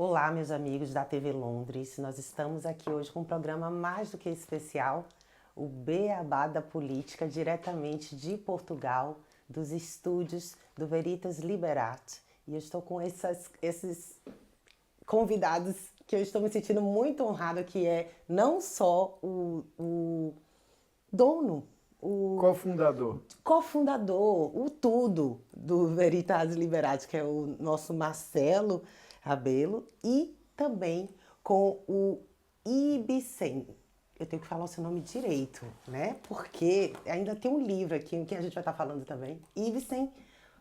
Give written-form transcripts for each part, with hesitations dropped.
Olá, meus amigos da TV Londres. Nós estamos aqui hoje com um programa mais do que especial, o Beabá da Política, diretamente de Portugal, dos estúdios do Veritas Liberate. E eu estou com esses convidados que eu estou me sentindo muito honrada, que é não só o dono, o Cofundador. cofundador, o tudo do Veritas Liberate, que é o nosso Marcelo Rabelo, e também com o Ibsen. Eu tenho que falar o seu nome direito, né? Porque ainda tem um livro aqui que a gente vai estar falando também. Ibsen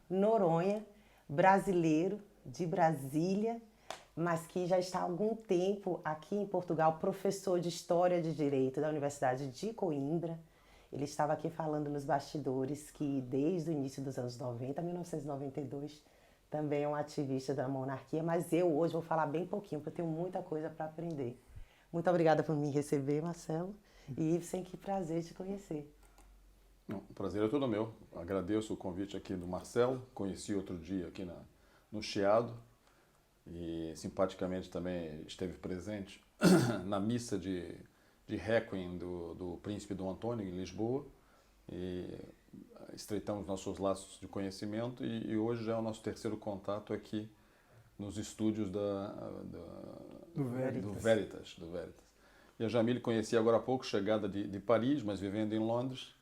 Noronha, brasileiro de Brasília, mas que já está há algum tempo aqui em Portugal, professor de História de Direito da Universidade de Coimbra. Ele estava aqui falando nos bastidores que desde o início dos anos 90, 1992, também é um ativista da monarquia, mas eu hoje vou falar bem pouquinho, porque eu tenho muita coisa para aprender. Muito obrigada por me receber, Marcelo. E Ibsen, que prazer te conhecer. O prazer é todo meu. Agradeço o convite aqui do Marcelo. Conheci outro dia aqui no Chiado e simpaticamente também esteve presente na missa de Requiem do Príncipe Dom Antônio em Lisboa. E estreitamos nossos laços de conhecimento e hoje já é o nosso terceiro contato aqui nos estúdios do Veritas. E a Jamile conheci agora há pouco, chegada de Paris, mas vivendo em Londres.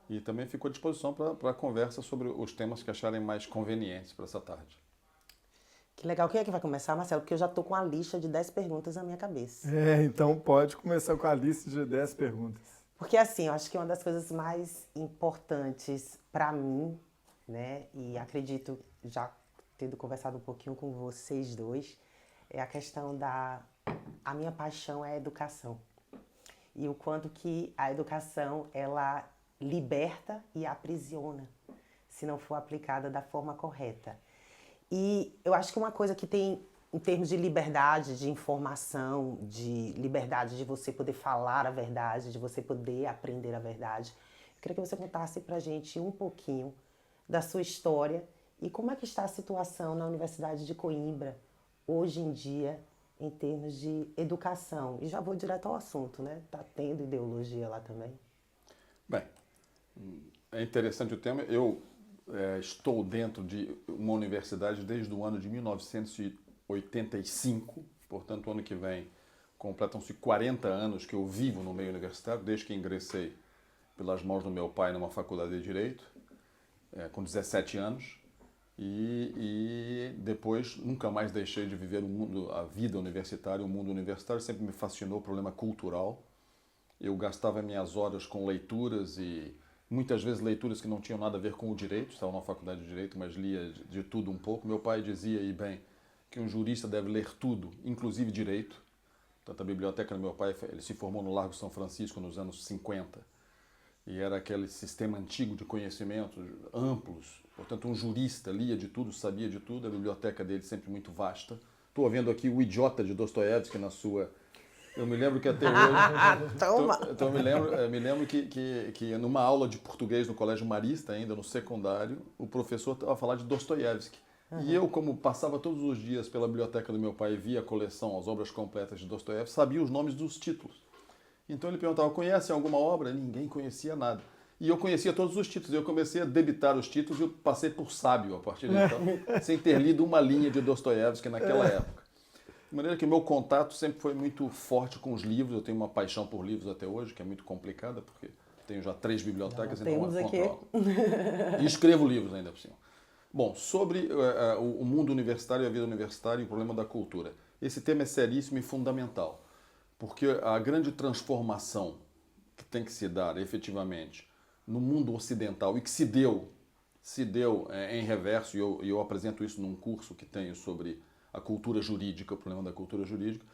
E também ficou à disposição para a conversa sobre os temas que acharem mais convenientes para essa tarde. Que legal. Quem é que vai começar, Marcelo? Porque eu já estou com a lista de 10 perguntas na minha cabeça. Então pode começar com a lista de 10 perguntas. Porque assim, eu acho que uma das coisas mais importantes para mim, né, e acredito já tendo conversado um pouquinho com vocês dois, é a questão a minha paixão é a educação. E o quanto que a educação, ela liberta e aprisiona, se não for aplicada da forma correta. E eu acho que uma coisa que tem, em termos de liberdade de informação, de liberdade de você poder falar a verdade, de você poder aprender a verdade, eu queria que você contasse pra gente um pouquinho da sua história e como é que está a situação na Universidade de Coimbra hoje em dia em termos de educação. E já vou direto ao assunto, né? Tá tendo ideologia lá também? Bem, é interessante o tema. Eu estou dentro de uma universidade desde o ano de 1985, portanto, o ano que vem completam-se 40 anos que eu vivo no meio universitário, desde que ingressei pelas mãos do meu pai numa faculdade de Direito, com 17 anos, e depois nunca mais deixei de viver a vida universitária, o mundo universitário sempre me fascinou o problema cultural. Eu gastava minhas horas com leituras e muitas vezes leituras que não tinham nada a ver com o direito, estava na faculdade de Direito, mas lia de tudo um pouco. Meu pai dizia, e bem, que um jurista deve ler tudo, inclusive direito. Portanto, a biblioteca do meu pai, ele se formou no Largo São Francisco nos anos 50, e era aquele sistema antigo de conhecimentos amplos. Portanto, um jurista lia de tudo, sabia de tudo, a biblioteca dele sempre muito vasta. Estou vendo aqui O Idiota de Dostoiévski na sua... Eu me lembro que até hoje... Toma! Então me lembro que numa aula de português no Colégio Marista, ainda no secundário, o professor estava a falar de Dostoiévski. E eu, como passava todos os dias pela biblioteca do meu pai e via a coleção, as obras completas de Dostoiévski, sabia os nomes dos títulos. Então ele perguntava, conhece alguma obra? Ninguém conhecia nada. E eu conhecia todos os títulos. Eu comecei a debitar os títulos e eu passei por sábio a partir de então, sem ter lido uma linha de Dostoiévski naquela época. De maneira que o meu contato sempre foi muito forte com os livros. Eu tenho uma paixão por livros até hoje, que é muito complicada, porque tenho já 3 bibliotecas e não a controlo. E escrevo livros ainda por cima. Bom, sobre o mundo universitário e a vida universitária e o problema da cultura. Esse tema é seríssimo e fundamental, porque a grande transformação que tem que se dar efetivamente no mundo ocidental e que se deu em reverso, e eu apresento isso num curso que tenho sobre a cultura jurídica, o problema da cultura jurídica,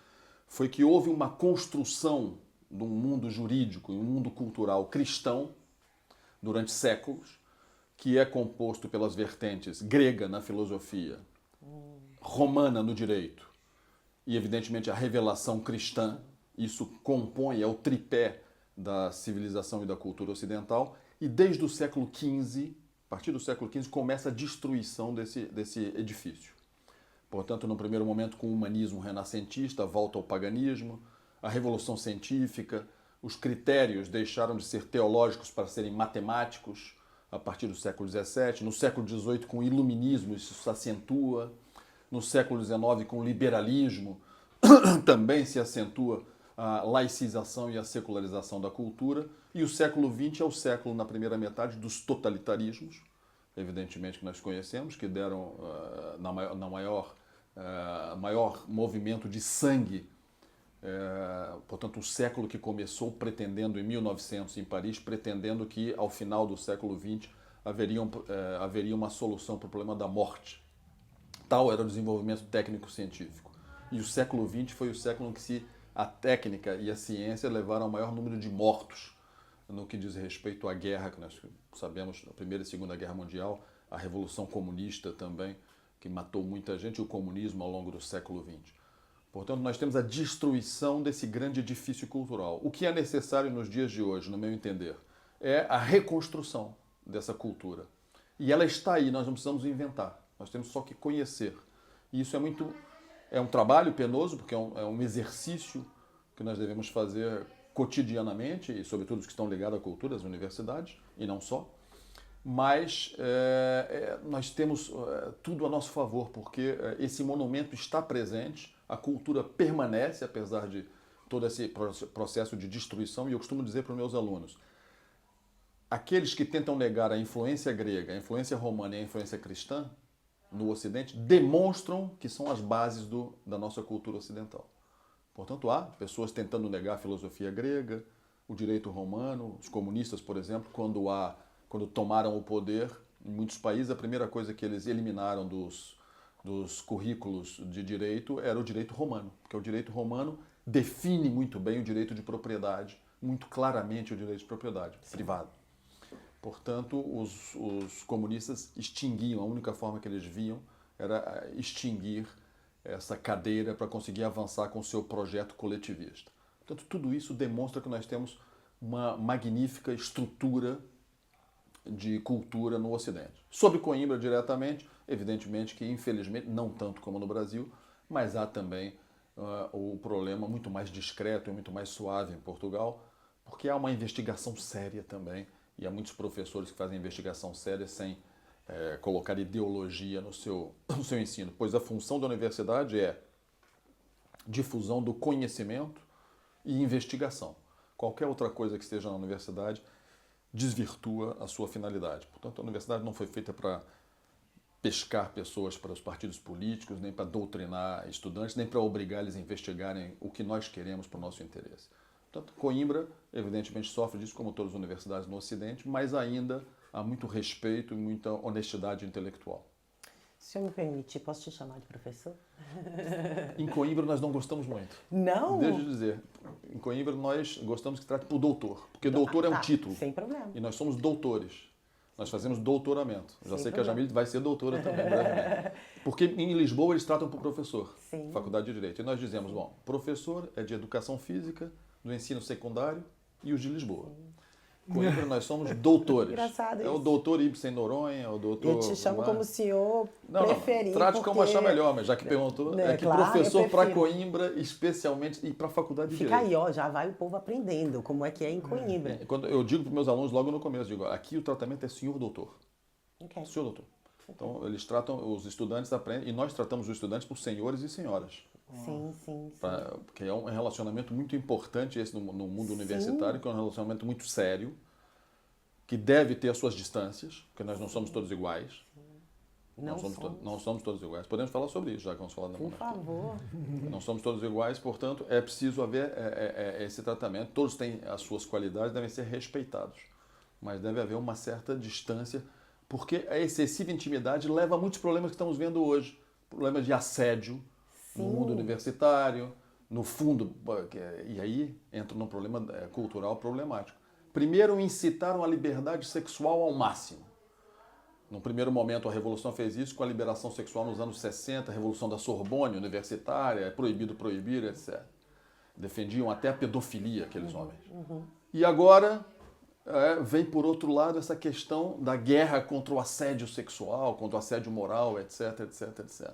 foi que houve uma construção de um mundo jurídico e um mundo cultural cristão durante séculos, que é composto pelas vertentes grega na filosofia, romana no direito e, evidentemente, a revelação cristã. Isso compõe, é o tripé da civilização e da cultura ocidental. E desde o século XV, a partir do século XV, começa a destruição desse edifício. Portanto, no primeiro momento, com o humanismo renascentista, a volta ao paganismo, a revolução científica, os critérios deixaram de ser teológicos para serem matemáticos a partir do século XVII. No século XVIII, com o iluminismo, isso se acentua. No século XIX, com o liberalismo, também se acentua a laicização e a secularização da cultura. E o século XX é o século, na primeira metade, dos totalitarismos, evidentemente que nós conhecemos, que deram maior movimento de sangue, portanto, o século que começou pretendendo, em 1900, em Paris, pretendendo que, ao final do século XX, haveria uma solução para o problema da morte. Tal era o desenvolvimento técnico-científico. E o século XX foi o século em que a técnica e a ciência levaram ao maior número de mortos no que diz respeito à guerra, que nós sabemos, a Primeira e Segunda Guerra Mundial, a Revolução Comunista também, que matou muita gente, e o comunismo ao longo do século XX. Portanto, nós temos a destruição desse grande edifício cultural. O que é necessário nos dias de hoje, no meu entender, é a reconstrução dessa cultura. E ela está aí, nós não precisamos inventar, nós temos só que conhecer. E isso é um trabalho penoso, porque é um exercício que nós devemos fazer cotidianamente, e sobretudo os que estão ligados à cultura, às universidades, e não só. Mas nós temos tudo a nosso favor, porque esse monumento está presente, a cultura permanece, apesar de todo esse processo de destruição, e eu costumo dizer para os meus alunos, aqueles que tentam negar a influência grega, a influência romana e a influência cristã no Ocidente, demonstram que são as bases da nossa cultura ocidental. Portanto, há pessoas tentando negar a filosofia grega, o direito romano, os comunistas, por exemplo, quando tomaram o poder, em muitos países, a primeira coisa que eles eliminaram dos currículos de direito era o direito romano, porque o direito romano define muito bem o direito de propriedade, muito claramente o direito de propriedade privada. Portanto, os comunistas extinguiam, a única forma que eles viam era extinguir essa cadeira para conseguir avançar com o seu projeto coletivista. Portanto, tudo isso demonstra que nós temos uma magnífica estrutura de cultura no Ocidente. Sobre Coimbra diretamente, evidentemente que, infelizmente, não tanto como no Brasil, mas há também o problema muito mais discreto e muito mais suave em Portugal, porque há uma investigação séria também, e há muitos professores que fazem investigação séria sem colocar ideologia no seu ensino, pois a função da universidade é difusão do conhecimento e investigação. Qualquer outra coisa que esteja na universidade desvirtua a sua finalidade. Portanto, a universidade não foi feita para pescar pessoas para os partidos políticos, nem para doutrinar estudantes, nem para obrigar eles a investigarem o que nós queremos para o nosso interesse. Portanto, Coimbra, evidentemente, sofre disso, como todas as universidades no Ocidente, mas ainda há muito respeito e muita honestidade intelectual. Se eu me permitir, posso te chamar de professor? Em Coimbra nós não gostamos muito. Não? Deixa eu dizer, em Coimbra nós gostamos que trate por doutor, porque doutor é um título. Sem problema. E nós somos doutores. Nós fazemos doutoramento. Já sei que a problema. Jamile vai ser doutora também, brevemente. Porque em Lisboa eles tratam por professor, Sim. Faculdade de Direito. E nós dizemos, bom, professor é de educação física, do ensino secundário e os de Lisboa. Coimbra nós somos doutores. Engraçado É o isso. doutor Ibsen Noronha, é o doutor... Eu te chamo como o senhor preferir. Trate porque... como achar melhor, mas já que perguntou, É, é que claro, professor eu para prefiro. Coimbra, especialmente, e para a Faculdade de Fica Direito. aí, ó, já vai o povo aprendendo como é que é em Coimbra. Quando eu digo para os meus alunos logo no começo, digo, aqui o tratamento é senhor doutor. Ok. Senhor doutor. Então, eles tratam, os estudantes aprendem, e nós tratamos os estudantes por senhores e senhoras. Sim, sim, sim. Porque é um relacionamento muito importante esse no mundo universitário, que é um relacionamento muito sério, que deve ter as suas distâncias, porque nós não somos todos iguais. Não somos. Não somos todos iguais. Podemos falar sobre isso, já que vamos falar da Por monarquia. favor. Não somos todos iguais, portanto, é preciso haver esse tratamento. Todos têm as suas qualidades, devem ser respeitados. Mas deve haver uma certa distância, porque a excessiva intimidade leva a muitos problemas que estamos vendo hoje. Problemas de assédio no mundo universitário, no fundo, e aí entra num problema cultural problemático. Primeiro, incitaram a liberdade sexual ao máximo. No primeiro momento, a Revolução fez isso com a liberação sexual nos anos 60, a Revolução da Sorbonne, universitária, é proibido proibir, etc. Defendiam até a pedofilia, aqueles homens. E agora vem, por outro lado, essa questão da guerra contra o assédio sexual, contra o assédio moral, etc, etc, etc.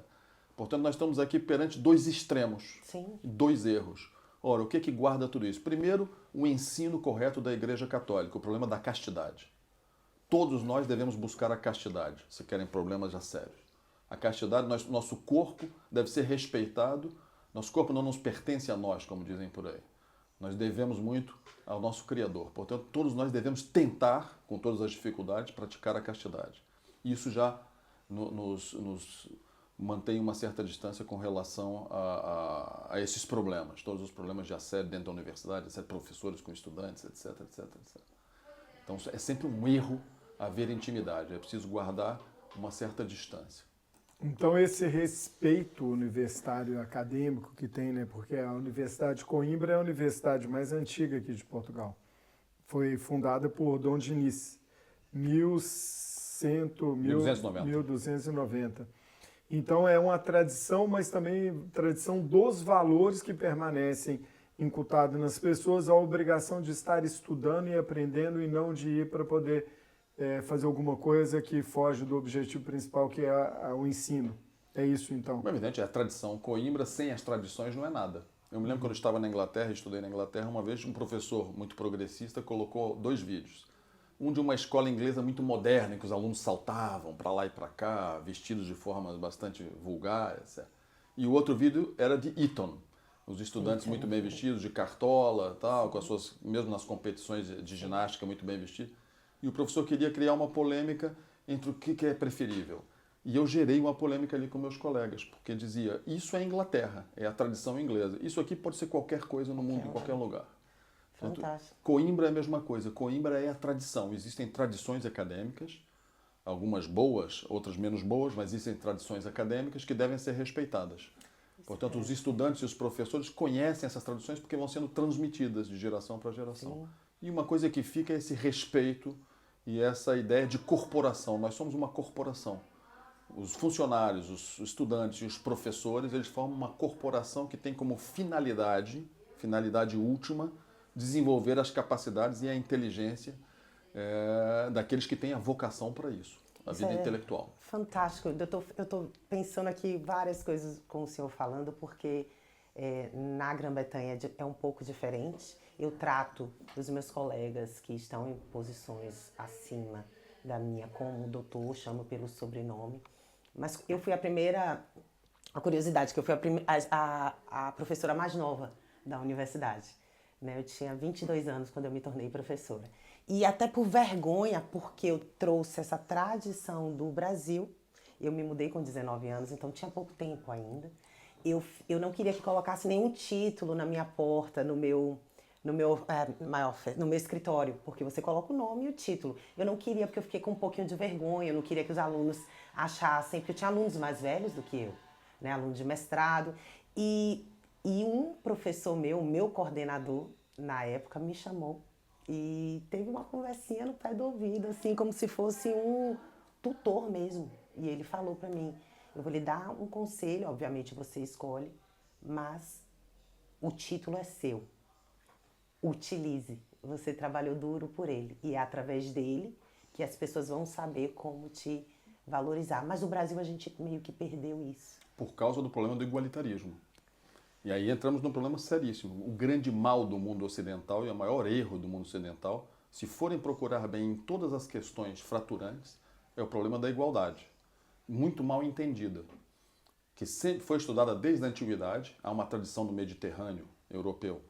Portanto, nós estamos aqui perante dois extremos, Sim. dois erros. Ora, o que que guarda tudo isso? Primeiro, o ensino correto da Igreja Católica, o problema da castidade. Todos nós devemos buscar a castidade, se querem problemas já sérios. A castidade, nosso corpo deve ser respeitado, nosso corpo não nos pertence a nós, como dizem por aí. Nós devemos muito ao nosso Criador. Portanto, todos nós devemos tentar, com todas as dificuldades, praticar a castidade. Isso já nos mantém uma certa distância com relação a esses problemas, todos os problemas de assédio dentro da universidade, assédio de professores com estudantes, etc, etc, etc. Então, é sempre um erro haver intimidade, é preciso guardar uma certa distância. Então, esse respeito universitário acadêmico que tem, né? Porque a Universidade de Coimbra é a universidade mais antiga aqui de Portugal. Foi fundada por Dom Dinis, 1290. Então, é uma tradição, mas também tradição dos valores que permanecem incutados nas pessoas, a obrigação de estar estudando e aprendendo e não de ir para poder fazer alguma coisa que foge do objetivo principal, que é o ensino. É isso, então? É evidente, é a tradição. Coimbra, sem as tradições, não é nada. Eu me lembro quando eu estava na Inglaterra, estudei na Inglaterra, uma vez um professor muito progressista colocou 2 vídeos. Um de uma escola inglesa muito moderna, em que os alunos saltavam para lá e para cá, vestidos de formas bastante vulgares. E o outro vídeo era de Eton. Os estudantes muito bem vestidos, de cartola, tal, com as suas, mesmo nas competições de ginástica, muito bem vestidos. E o professor queria criar uma polêmica entre o que é preferível. E eu gerei uma polêmica ali com meus colegas, porque dizia, isso é Inglaterra, é a tradição inglesa. Isso aqui pode ser qualquer coisa no mundo, em qualquer lugar. Portanto, Fantástico. Coimbra é a mesma coisa. Coimbra é a tradição. Existem tradições acadêmicas, algumas boas, outras menos boas, mas existem tradições acadêmicas que devem ser respeitadas. Portanto, os estudantes e os professores conhecem essas tradições porque vão sendo transmitidas de geração para geração. Sim. E uma coisa que fica é esse respeito e essa ideia de corporação. Nós somos uma corporação. Os funcionários, os estudantes e os professores, eles formam uma corporação que tem como finalidade última, desenvolver as capacidades e a inteligência daqueles que têm a vocação para isso, a vida intelectual. Fantástico. Eu tô pensando aqui várias coisas com o senhor falando, porque na Grã-Bretanha é um pouco diferente. Eu trato os meus colegas que estão em posições acima da minha como doutor, chamo pelo sobrenome. Mas eu fui a curiosidade, que eu fui a professora mais nova da universidade. Né? Eu tinha 22 anos quando eu me tornei professora. E até por vergonha, porque eu trouxe essa tradição do Brasil, eu me mudei com 19 anos, então tinha pouco tempo ainda. Eu não queria que colocasse nenhum título na minha porta, no meu escritório, porque você coloca o nome e o título. Eu não queria, porque eu fiquei com um pouquinho de vergonha, eu não queria que os alunos achassem, porque eu tinha alunos mais velhos do que eu, né? Alunos de mestrado, e um professor meu coordenador, na época, me chamou e teve uma conversinha no pé do ouvido, assim, como se fosse um tutor mesmo. E ele falou para mim, eu vou lhe dar um conselho, obviamente você escolhe, mas o título é seu. Utilize. Você trabalhou duro por ele e é através dele que as pessoas vão saber como te valorizar. Mas no Brasil a gente meio que perdeu isso. Por causa do problema do igualitarismo. E aí entramos num problema seríssimo. O grande mal do mundo ocidental e o maior erro do mundo ocidental, se forem procurar bem em todas as questões fraturantes, é o problema da igualdade. Muito mal entendida. Que sempre foi estudada desde a antiguidade, há uma tradição do Mediterrâneo europeu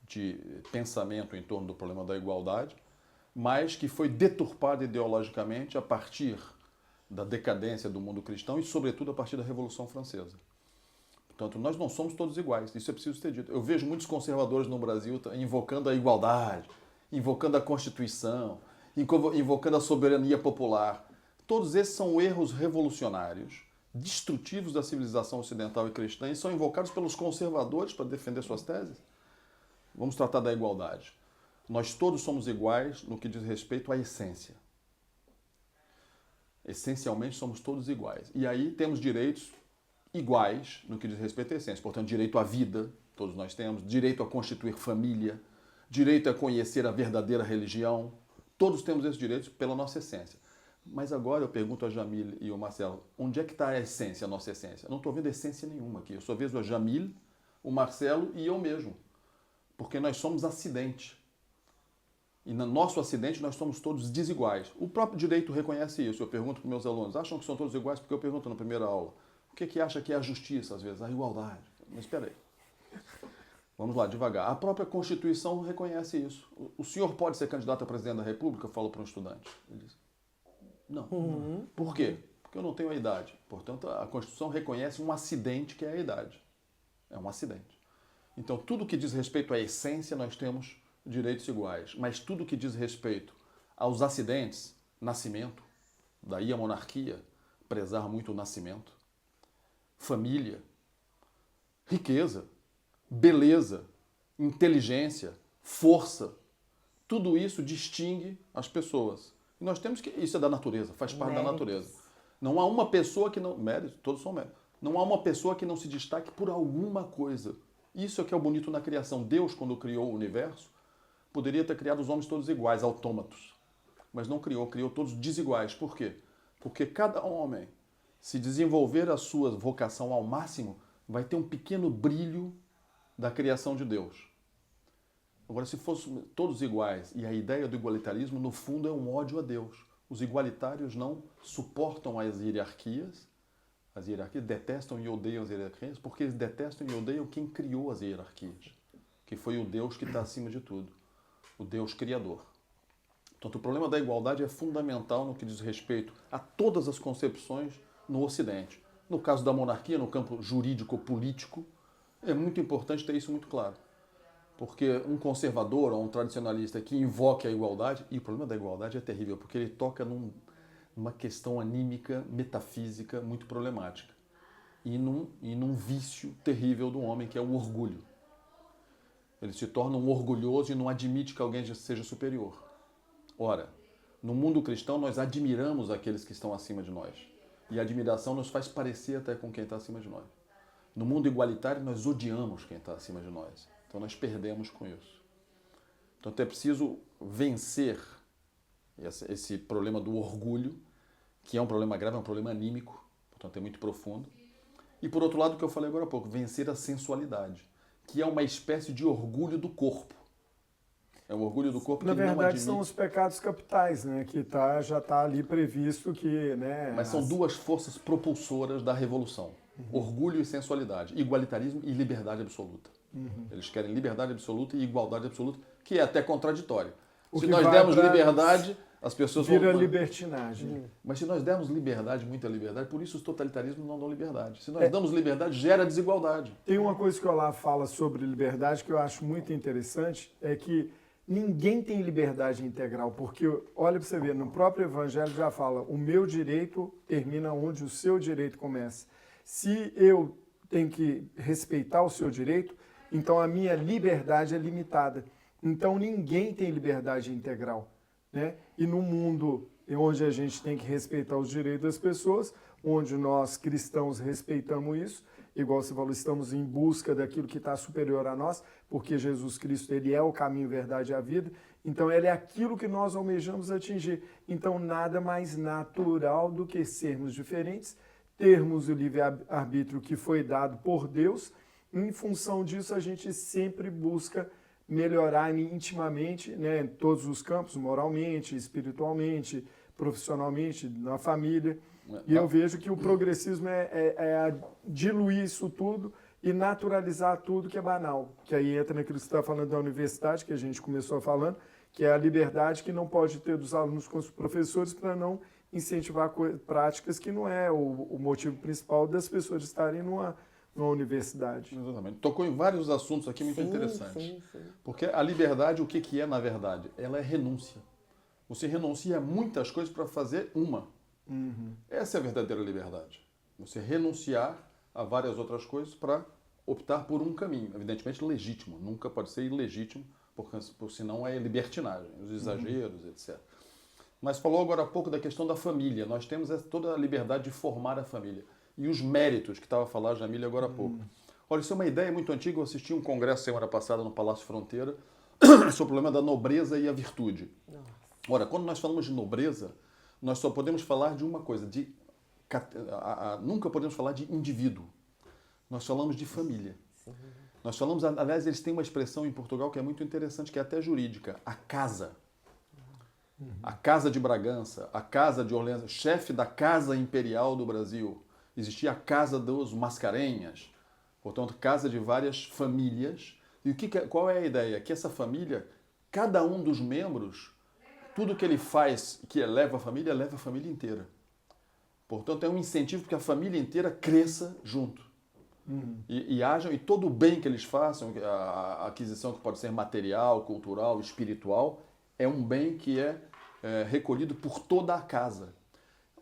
de pensamento em torno do problema da igualdade, mas que foi deturpada ideologicamente a partir da decadência do mundo cristão e, sobretudo, a partir da Revolução Francesa. Portanto, nós não somos todos iguais, isso é preciso ter dito. Eu vejo muitos conservadores no Brasil invocando a igualdade, invocando a Constituição, invocando a soberania popular. Todos esses são erros revolucionários, destrutivos da civilização ocidental e cristã, e são invocados pelos conservadores para defender suas teses. Vamos tratar da igualdade. Nós todos somos iguais no que diz respeito à essência. Essencialmente somos todos iguais. E aí temos direitos iguais no que diz respeito à essência. Portanto, direito à vida, todos nós temos, direito a constituir família, direito a conhecer a verdadeira religião. Todos temos esses direitos pela nossa essência. Mas agora eu pergunto a Jamil e o Marcelo, onde é que está a essência, a nossa essência? Eu não estou vendo essência nenhuma aqui. Eu só vejo a Jamil, o Marcelo e eu mesmo. Porque nós somos acidente. E no nosso acidente nós somos todos desiguais. O próprio direito reconhece isso. Eu pergunto para meus alunos, acham que são todos iguais? Porque eu pergunto na primeira aula, o que acha que é a justiça, às vezes? A igualdade. Mas espera aí. Vamos lá, devagar. A própria Constituição reconhece isso. O senhor pode ser candidato a presidente da República? Eu falo para um estudante. Ele diz, não. Por quê? Porque eu não tenho a idade. Portanto, a Constituição reconhece um acidente que é a idade. É um acidente. Então, tudo que diz respeito à essência, nós temos direitos iguais. Mas tudo que diz respeito aos acidentes, nascimento, daí a monarquia, prezar muito o nascimento, família, riqueza, beleza, inteligência, força, tudo isso distingue as pessoas. E nós temos que... Isso é da natureza, faz parte da natureza. Não há uma pessoa que não... Méritos, todos são méritos. Não há uma pessoa que não se destaque por alguma coisa. Isso é que é o bonito na criação. Deus, quando criou o universo, poderia ter criado os homens todos iguais, autômatos. Mas não criou, criou todos desiguais. Por quê? Porque cada homem, se desenvolver a sua vocação ao máximo, vai ter um pequeno brilho da criação de Deus. Agora, se fossem todos iguais, e a ideia do igualitarismo, no fundo, é um ódio a Deus. Os igualitários não suportam as hierarquias detestam e odeiam as hierarquias, porque eles detestam e odeiam quem criou as hierarquias, que foi o Deus que está acima de tudo, o Deus Criador. Portanto, o problema da igualdade é fundamental no que diz respeito a todas as concepções no Ocidente. No caso da monarquia, no campo jurídico-político, é muito importante ter isso muito claro. Porque um conservador ou um tradicionalista que invoque a igualdade, e o problema da igualdade é terrível, porque ele toca numa questão anímica, metafísica, muito problemática. E num vício terrível do homem, que é o orgulho. Ele se torna um orgulhoso e não admite que alguém seja superior. Ora, no mundo cristão, nós admiramos aqueles que estão acima de nós. E a admiração nos faz parecer até com quem está acima de nós. No mundo igualitário, nós odiamos quem está acima de nós. Então, nós perdemos com isso. Então, é preciso vencer esse problema do orgulho, que é um problema grave, é um problema anímico, portanto, é muito profundo. E, por outro lado, o que eu falei agora há pouco, vencer a sensualidade, que é uma espécie de orgulho do corpo. É um orgulho do corpo que não admite. Na verdade, são os pecados capitais, né? Que já está ali previsto que... Né, mas são duas forças propulsoras da revolução. Orgulho e sensualidade. Igualitarismo e liberdade absoluta. Eles querem liberdade absoluta e igualdade absoluta, que é até contraditório. Se nós dermos liberdade, as pessoas vira libertinagem. Mas se nós dermos liberdade, muita liberdade, por isso os totalitarismos não dão liberdade. Se nós damos liberdade, gera desigualdade. Tem uma coisa que o Olavo fala sobre liberdade que eu acho muito interessante, é que ninguém tem liberdade integral, porque, olha para você ver, no próprio Evangelho já fala, o meu direito termina onde o seu direito começa. Se eu tenho que respeitar o seu direito, então a minha liberdade é limitada. Então ninguém tem liberdade integral, né? E no mundo onde a gente tem que respeitar os direitos das pessoas, onde nós cristãos respeitamos isso, igual você falou, estamos em busca daquilo que está superior a nós, porque Jesus Cristo, ele é o caminho, verdade e a vida, então ele é aquilo que nós almejamos atingir. Então nada mais natural do que sermos diferentes, termos o livre-arbítrio que foi dado por Deus, e em função disso a gente sempre busca melhorar intimamente, né, em todos os campos, moralmente, espiritualmente, profissionalmente, na família. E eu vejo que o progressismo é diluir isso tudo e naturalizar tudo que é banal. Que aí entra naquilo que você está falando da universidade, que a gente começou falando, que é a liberdade que não pode ter dos alunos com os professores para não incentivar práticas que não é o motivo principal das pessoas estarem numa universidade. Exatamente. Tocou em vários assuntos aqui muito interessantes. Sim. Porque a liberdade, o que é na verdade? Ela é renúncia. Você renuncia a muitas coisas para fazer uma. Essa é a verdadeira liberdade. Você renunciar a várias outras coisas para optar por um caminho. Evidentemente legítimo. Nunca pode ser ilegítimo, porque senão é libertinagem, os exageros, etc. Mas falou agora há pouco da questão da família. Nós temos toda a liberdade de formar a família. E os méritos que estava a falar a Jamília agora há pouco. Olha, isso é uma ideia muito antiga. Eu assisti um congresso semana passada no Palácio Fronteira sobre o problema da nobreza e a virtude. Ora, quando nós falamos de nobreza, nós só podemos falar de uma coisa, nunca podemos falar de indivíduo. Nós falamos de família. Nós falamos, aliás, eles têm uma expressão em Portugal que é muito interessante, que é até jurídica, a casa. A Casa de Bragança, a Casa de Orleans, chefe da Casa Imperial do Brasil. Existia a Casa dos Mascarenhas, portanto, casa de várias famílias. E qual é a ideia? Que essa família, cada um dos membros, tudo que ele faz que eleva a família inteira. Portanto, é um incentivo para que a família inteira cresça junto. E ajam, e todo o bem que eles façam, a aquisição que pode ser material, cultural, espiritual, é um bem que é recolhido por toda a casa.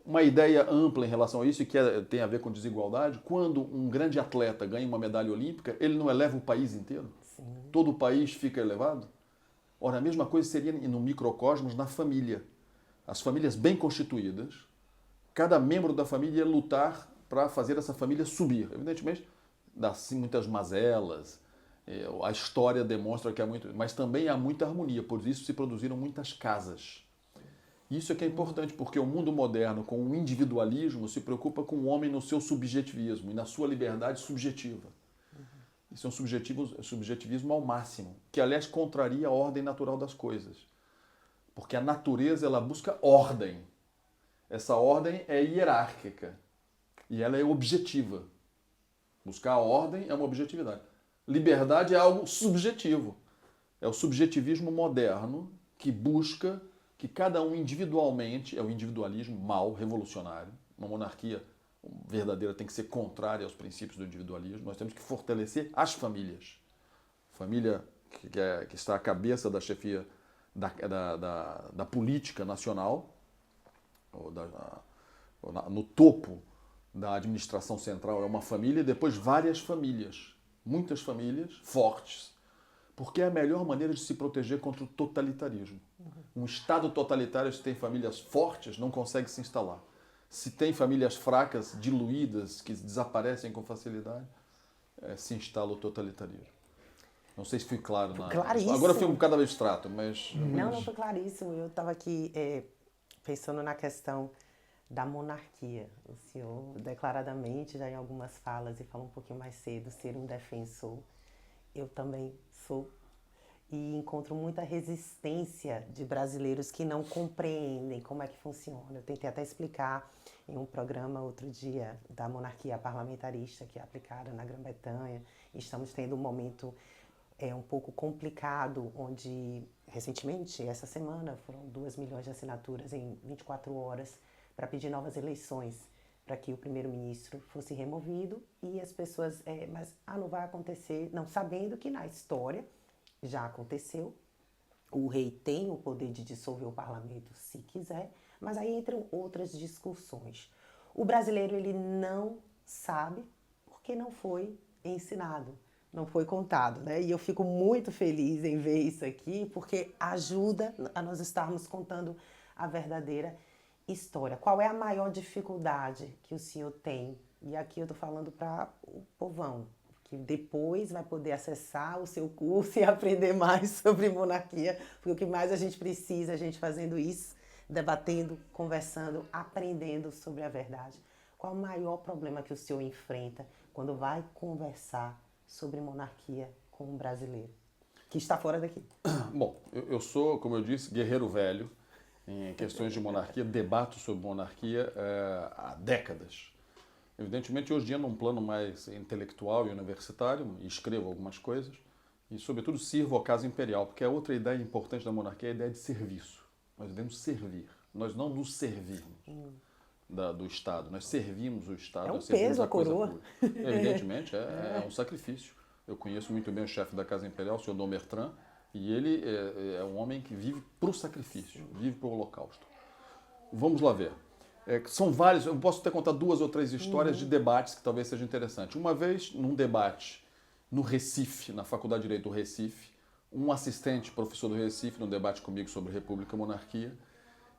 Uma ideia ampla em relação a isso, e que tem a ver com desigualdade, quando um grande atleta ganha uma medalha olímpica, ele não eleva o país inteiro? Sim. Todo o país fica elevado? Ora, a mesma coisa seria no microcosmos, na família. As famílias bem constituídas, cada membro da família ia lutar para fazer essa família subir. Evidentemente, dá-se muitas mazelas, a história demonstra que há muito, mas também há muita harmonia, por isso se produziram muitas casas. Isso é que é importante, porque o mundo moderno, com o individualismo, se preocupa com o homem no seu subjetivismo e na sua liberdade subjetiva. Isso é um subjetivismo ao máximo, que, aliás, contraria a ordem natural das coisas. Porque a natureza, ela busca ordem. Essa ordem é hierárquica e ela é objetiva. Buscar a ordem é uma objetividade. Liberdade é algo subjetivo. É o subjetivismo moderno que busca que cada um individualmente, é o individualismo mau, revolucionário. Uma monarquia verdadeira tem que ser contrária aos princípios do individualismo. Nós temos que fortalecer as famílias. Família que está à cabeça da chefia da política nacional, no topo da administração central é uma família e depois várias famílias, muitas famílias fortes, porque é a melhor maneira de se proteger contra o totalitarismo. Um Estado totalitário, se tem famílias fortes, não consegue se instalar. Se tem famílias fracas, diluídas, que desaparecem com facilidade, se instala o totalitarismo. Não sei se fui claro. Claríssimo. Agora foi um bocado abstrato, mas... Não, foi claríssimo. Eu estava aqui pensando na questão da monarquia. O senhor, declaradamente, já em algumas falas, e falou um pouquinho mais cedo, ser um defensor. Eu também sou. E encontro muita resistência de brasileiros que não compreendem como é que funciona. Eu tentei até explicar em um programa outro dia da monarquia parlamentarista que é aplicada na Grã-Bretanha. Estamos tendo um momento um pouco complicado, onde recentemente, essa semana, foram 2 milhões de assinaturas em 24 horas para pedir novas eleições, para que o primeiro-ministro fosse removido e as pessoas, mas não vai acontecer, não sabendo que na história já aconteceu, o rei tem o poder de dissolver o parlamento se quiser, mas aí entram outras discussões. O brasileiro, ele não sabe porque não foi ensinado, não foi contado, né? E eu fico muito feliz em ver isso aqui, porque ajuda a nós estarmos contando a verdadeira história. Qual é a maior dificuldade que o senhor tem? E aqui eu estou falando para o povão, que depois vai poder acessar o seu curso e aprender mais sobre monarquia, porque o que mais a gente precisa, a gente fazendo isso, debatendo, conversando, aprendendo sobre a verdade. Qual o maior problema que o senhor enfrenta quando vai conversar sobre monarquia com um brasileiro que está fora daqui? Bom, eu sou, como eu disse, guerreiro velho em questões de monarquia, debato sobre monarquia há décadas. Evidentemente, hoje em dia, num plano mais intelectual e universitário, escrevo algumas coisas e, sobretudo, sirvo à Casa Imperial, porque a outra ideia importante da monarquia é a ideia de serviço. Nós devemos servir, nós não nos servirmos do Estado, nós servimos o Estado. É um peso a coroa. Evidentemente, é um sacrifício. Eu conheço muito bem o chefe da Casa Imperial, o senhor Dom Bertrand, e ele é um homem que vive para o sacrifício, vive para o holocausto. Vamos lá ver. São vários, eu posso até contar 2 ou 3 histórias de debates que talvez seja interessante. Uma vez, num debate no Recife, na Faculdade de Direito do Recife, um assistente professor do Recife, num debate comigo sobre República e Monarquia,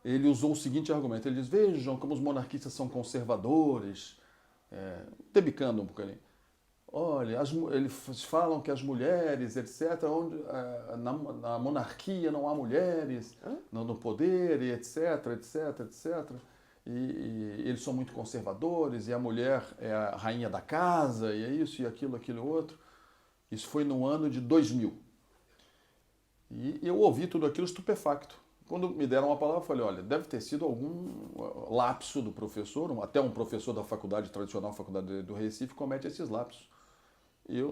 ele usou o seguinte argumento, ele diz, vejam como os monarquistas são conservadores, debicando um pouco ali. olha, eles falam que as mulheres, etc., na monarquia não há mulheres no poder, e etc, etc, etc. E eles são muito conservadores, e a mulher é a rainha da casa, e é isso, e aquilo outro. Isso foi no ano de 2000. E eu ouvi tudo aquilo estupefacto. Quando me deram a palavra, eu falei, olha, deve ter sido algum lapso do professor, até um professor da faculdade tradicional, Faculdade do Recife, comete esses lapsos.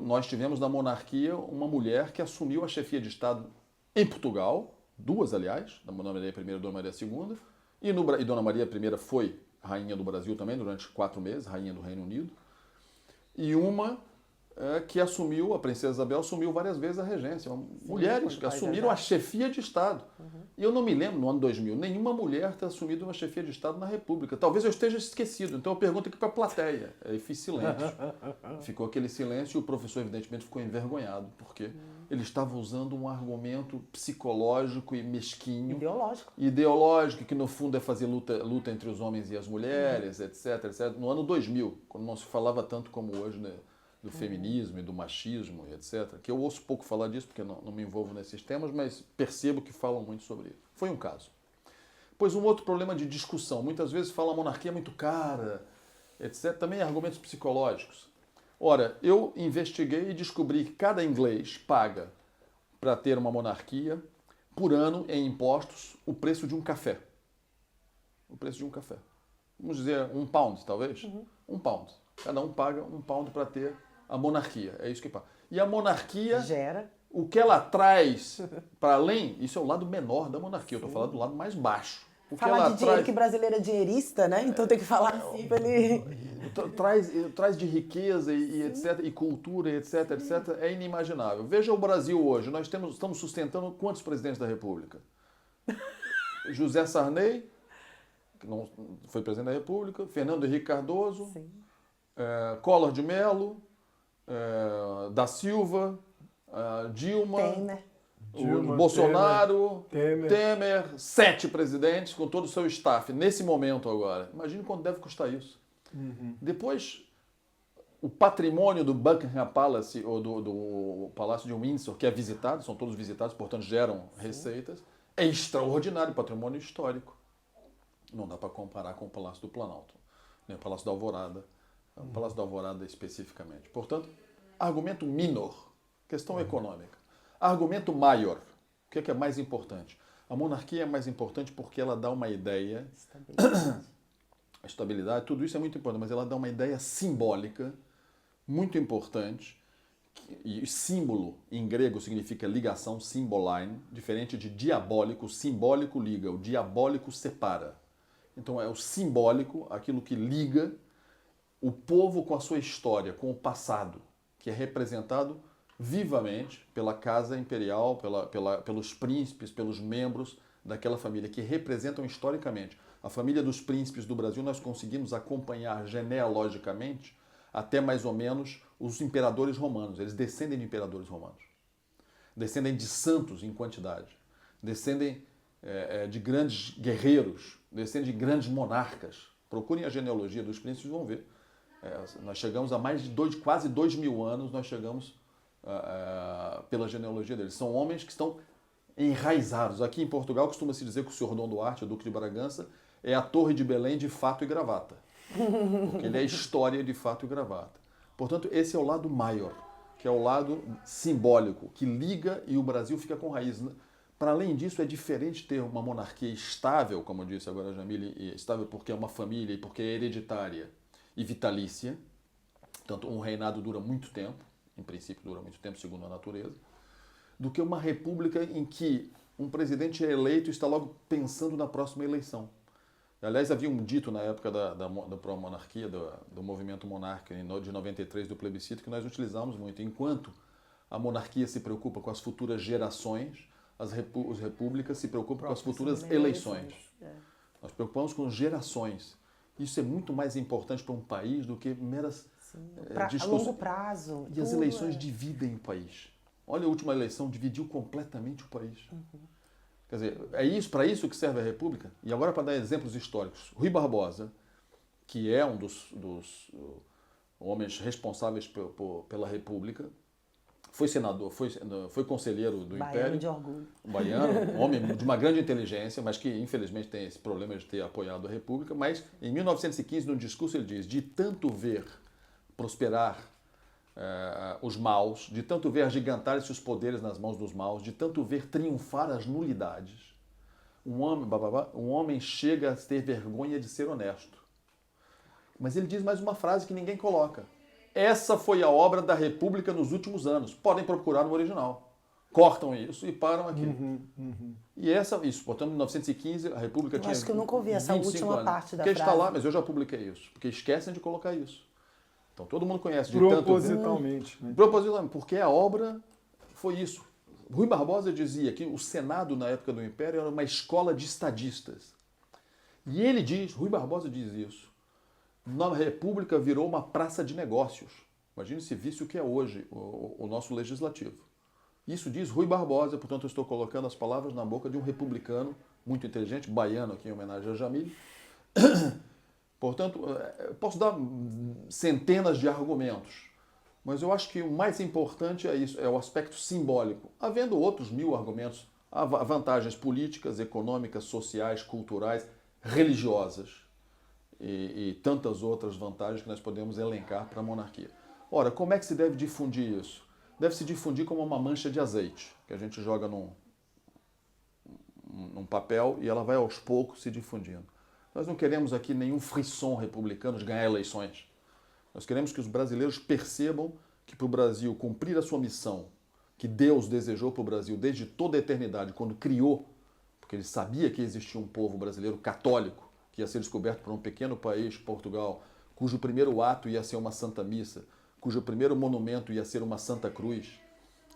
Nós tivemos na monarquia uma mulher que assumiu a chefia de Estado em Portugal, duas, aliás, Dona Maria I e Dona Maria II, e Dona Maria I foi rainha do Brasil também durante 4 meses, rainha do Reino Unido, e uma que assumiu, a princesa Isabel assumiu várias vezes a regência. Mulheres que assumiram a chefia de Estado. E eu não me lembro, no ano 2000, nenhuma mulher ter assumido uma chefia de Estado na República. Talvez eu esteja esquecido, então eu pergunto aqui para a plateia. Aí fiz silêncio. Ficou aquele silêncio e o professor, evidentemente, ficou envergonhado, porque ele estava usando um argumento psicológico e mesquinho. Ideológico, que no fundo é fazer luta entre os homens e as mulheres, etc, etc. No ano 2000, quando não se falava tanto como hoje, né, do feminismo e do machismo, etc. Que eu ouço pouco falar disso, porque não me envolvo nesses temas, mas percebo que falam muito sobre isso. Foi um caso. Pois um outro problema de discussão. Muitas vezes falam a monarquia é muito cara, etc. Também argumentos psicológicos. Ora, eu investiguei e descobri que cada inglês paga, para ter uma monarquia, por ano, em impostos, o preço de um café. O preço de um café. Vamos dizer, £1, talvez? £1. Cada um paga £1 para ter a monarquia. É isso que paga. E a monarquia, o que ela traz para além, isso é o lado menor da monarquia. Eu estou falando do lado mais baixo. Falar de dinheiro, que brasileiro é dinheirista, né? Então tem que falar assim para ele... Traz de riqueza e etc, e cultura, e etc, etc, é inimaginável. Veja o Brasil hoje. Nós estamos sustentando quantos presidentes da República? José Sarney, que não foi presidente da República, Fernando Henrique Cardoso, Collor de Mello, da Silva, Dilma, Bolsonaro, Temer, 7 presidentes com todo o seu staff, nesse momento agora. Imagine quanto deve custar isso. Depois, o patrimônio do Buckingham Palace, ou do Palácio de Windsor, que é visitado, são todos visitados, portanto geram receitas, é extraordinário, patrimônio histórico. Não dá para comparar com o Palácio do Planalto, nem o Palácio da Alvorada. O Palácio da Alvorada especificamente. Portanto, argumento minor, questão econômica. Argumento maior, o que é mais importante? A monarquia é mais importante porque ela dá uma ideia... A estabilidade, tudo isso é muito importante, mas ela dá uma ideia simbólica muito importante. E símbolo, em grego, significa ligação, symboline, diferente de diabólico. Simbólico liga, o diabólico separa. Então é o simbólico, aquilo que liga o povo com a sua história, com o passado, que é representado vivamente pela casa imperial, pelos príncipes, pelos membros daquela família, que representam historicamente. A família dos príncipes do Brasil nós conseguimos acompanhar genealogicamente até mais ou menos os imperadores romanos. Eles descendem de imperadores romanos. Descendem de santos em quantidade. Descendem de grandes guerreiros. Descendem de grandes monarcas. Procurem a genealogia dos príncipes e vão ver. Nós chegamos a mais de quase 2.000 anos, nós chegamos pela genealogia deles. São homens que estão enraizados. Aqui em Portugal costuma-se dizer que o senhor Dom Duarte, o Duque de Bragança, é a Torre de Belém de fato e gravata. Porque ele é história de fato e gravata. Portanto, esse é o lado maior, que é o lado simbólico, que liga e o Brasil fica com raiz. Para além disso, é diferente ter uma monarquia estável, como disse agora a Jamile, estável porque é uma família e porque é hereditária e vitalícia. Portanto, um reinado dura muito tempo, em princípio dura muito tempo, segundo a natureza, do que uma república em que um presidente é eleito e está logo pensando na próxima eleição. Aliás, havia um dito na época da pró-monarquia, do movimento monárquico de 93, do plebiscito, que nós utilizamos muito. Enquanto a monarquia se preocupa com as futuras gerações, as repúblicas se preocupam com as futuras eleições. Nós preocupamos com gerações. Isso é muito mais importante para um país do que meras discussões. A longo prazo. E as eleições dividem o país. Olha, a última eleição dividiu completamente o país. Quer dizer, é para isso que serve a República. E agora, para dar exemplos históricos, Rui Barbosa, que é um dos homens responsáveis pela República. Foi senador, foi conselheiro do Baiano Império. de orgulho. Um baiano, um homem de uma grande inteligência, mas que infelizmente tem esse problema de ter apoiado a República. Mas em 1915, num discurso, ele diz: de tanto ver prosperar os maus, de tanto ver agigantarem-se os poderes nas mãos dos maus, de tanto ver triunfar as nulidades, um homem chega a ter vergonha de ser honesto. Mas ele diz mais uma frase que ninguém coloca. Essa foi a obra da República nos últimos anos. Podem procurar no original. Cortam isso e param aqui. E isso, portanto, em 1915, a República tinha 25 anos. Acho que eu nunca ouvi essa última parte da frase. frase. Está lá, mas eu já publiquei isso. Porque esquecem de colocar isso. Então, todo mundo conhece. Propositalmente. Né? Propositalmente, porque a obra foi isso. Rui Barbosa dizia que o Senado, na época do Império, era uma escola de estadistas. E ele diz, Rui Barbosa diz isso, a República virou uma praça de negócios. Imagine se visse o que é hoje o nosso legislativo. Isso diz Rui Barbosa, portanto eu estou colocando as palavras na boca de um republicano muito inteligente, baiano aqui em homenagem a Jamil. Portanto, posso dar centenas de argumentos, mas eu acho que o mais importante é isso, é o aspecto simbólico. Havendo outros 1000 argumentos, há vantagens políticas, econômicas, sociais, culturais, religiosas e tantas outras vantagens que nós podemos elencar para a monarquia. Ora, como é que se deve difundir isso? Deve se difundir como uma mancha de azeite, que a gente joga num papel e ela vai aos poucos se difundindo. Nós não queremos aqui nenhum frisson republicano de ganhar eleições. Nós queremos que os brasileiros percebam que para o Brasil cumprir a sua missão, que Deus desejou para o Brasil desde toda a eternidade, quando criou, porque ele sabia que existia um povo brasileiro católico, que ia ser descoberto por um pequeno país, Portugal, cujo primeiro ato ia ser uma Santa Missa, cujo primeiro monumento ia ser uma Santa Cruz.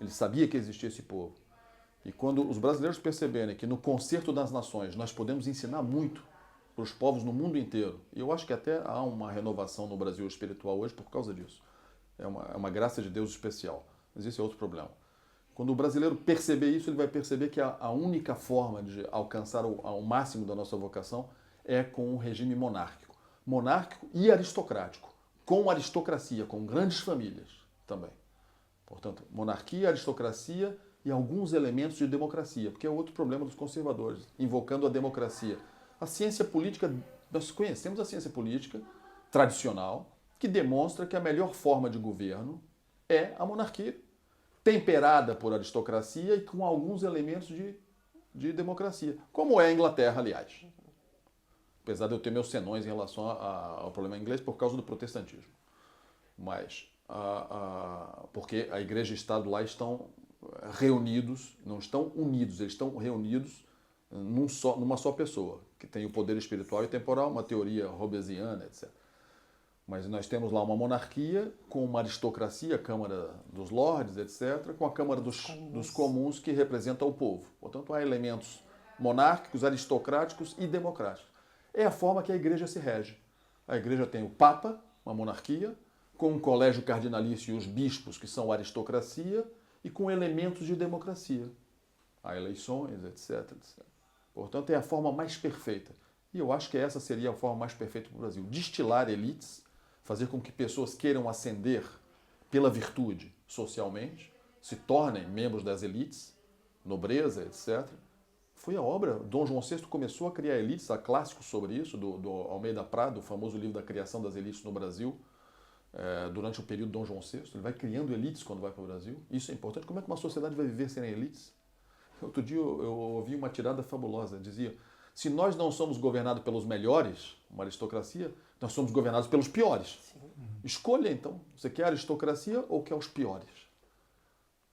Ele sabia que existia esse povo. E quando os brasileiros perceberem que no concerto das nações nós podemos ensinar muito para os povos no mundo inteiro, e eu acho que até há uma renovação no Brasil espiritual hoje por causa disso. É uma graça de Deus especial. Mas esse é outro problema. Quando o brasileiro perceber isso, ele vai perceber que a única forma de alcançar o máximo da nossa vocação é com um regime monárquico. Monárquico e aristocrático. Com aristocracia, com grandes famílias também. Portanto, monarquia, aristocracia e alguns elementos de democracia, porque é outro problema dos conservadores, invocando a democracia. A ciência política, nós conhecemos a ciência política tradicional, que demonstra que a melhor forma de governo é a monarquia, temperada por aristocracia e com alguns elementos de democracia, como é a Inglaterra, aliás. Apesar de eu ter meus senões em relação ao problema inglês por causa do protestantismo. Mas, porque a igreja e o Estado lá estão reunidos, não estão unidos, eles estão reunidos numa só pessoa, que tem o poder espiritual e temporal, uma teoria hobbesiana, etc. Mas nós temos lá uma monarquia com uma aristocracia, a Câmara dos Lordes, etc., com a Câmara dos Comuns, que representa o povo. Portanto, há elementos monárquicos, aristocráticos e democráticos. É a forma que a igreja se rege. A igreja tem o Papa, uma monarquia, com um colégio cardinalício e os bispos, que são aristocracia, e com elementos de democracia. Há eleições, etc., etc. Portanto, é a forma mais perfeita. E eu acho que essa seria a forma mais perfeita para o Brasil. Destilar elites, fazer com que pessoas queiram ascender pela virtude socialmente, se tornem membros das elites, nobreza, etc. Foi a obra. Dom João VI começou a criar elites, há clássicos sobre isso, do Almeida Prado, o famoso livro da criação das elites no Brasil, durante o período de Dom João VI. Ele vai criando elites quando vai para o Brasil. Isso é importante. Como é que uma sociedade vai viver sem elites? Outro dia eu ouvi uma tirada fabulosa. Dizia, se nós não somos governados pelos melhores, uma aristocracia, nós somos governados pelos piores. Sim. Escolha, então. Você quer aristocracia ou quer os piores?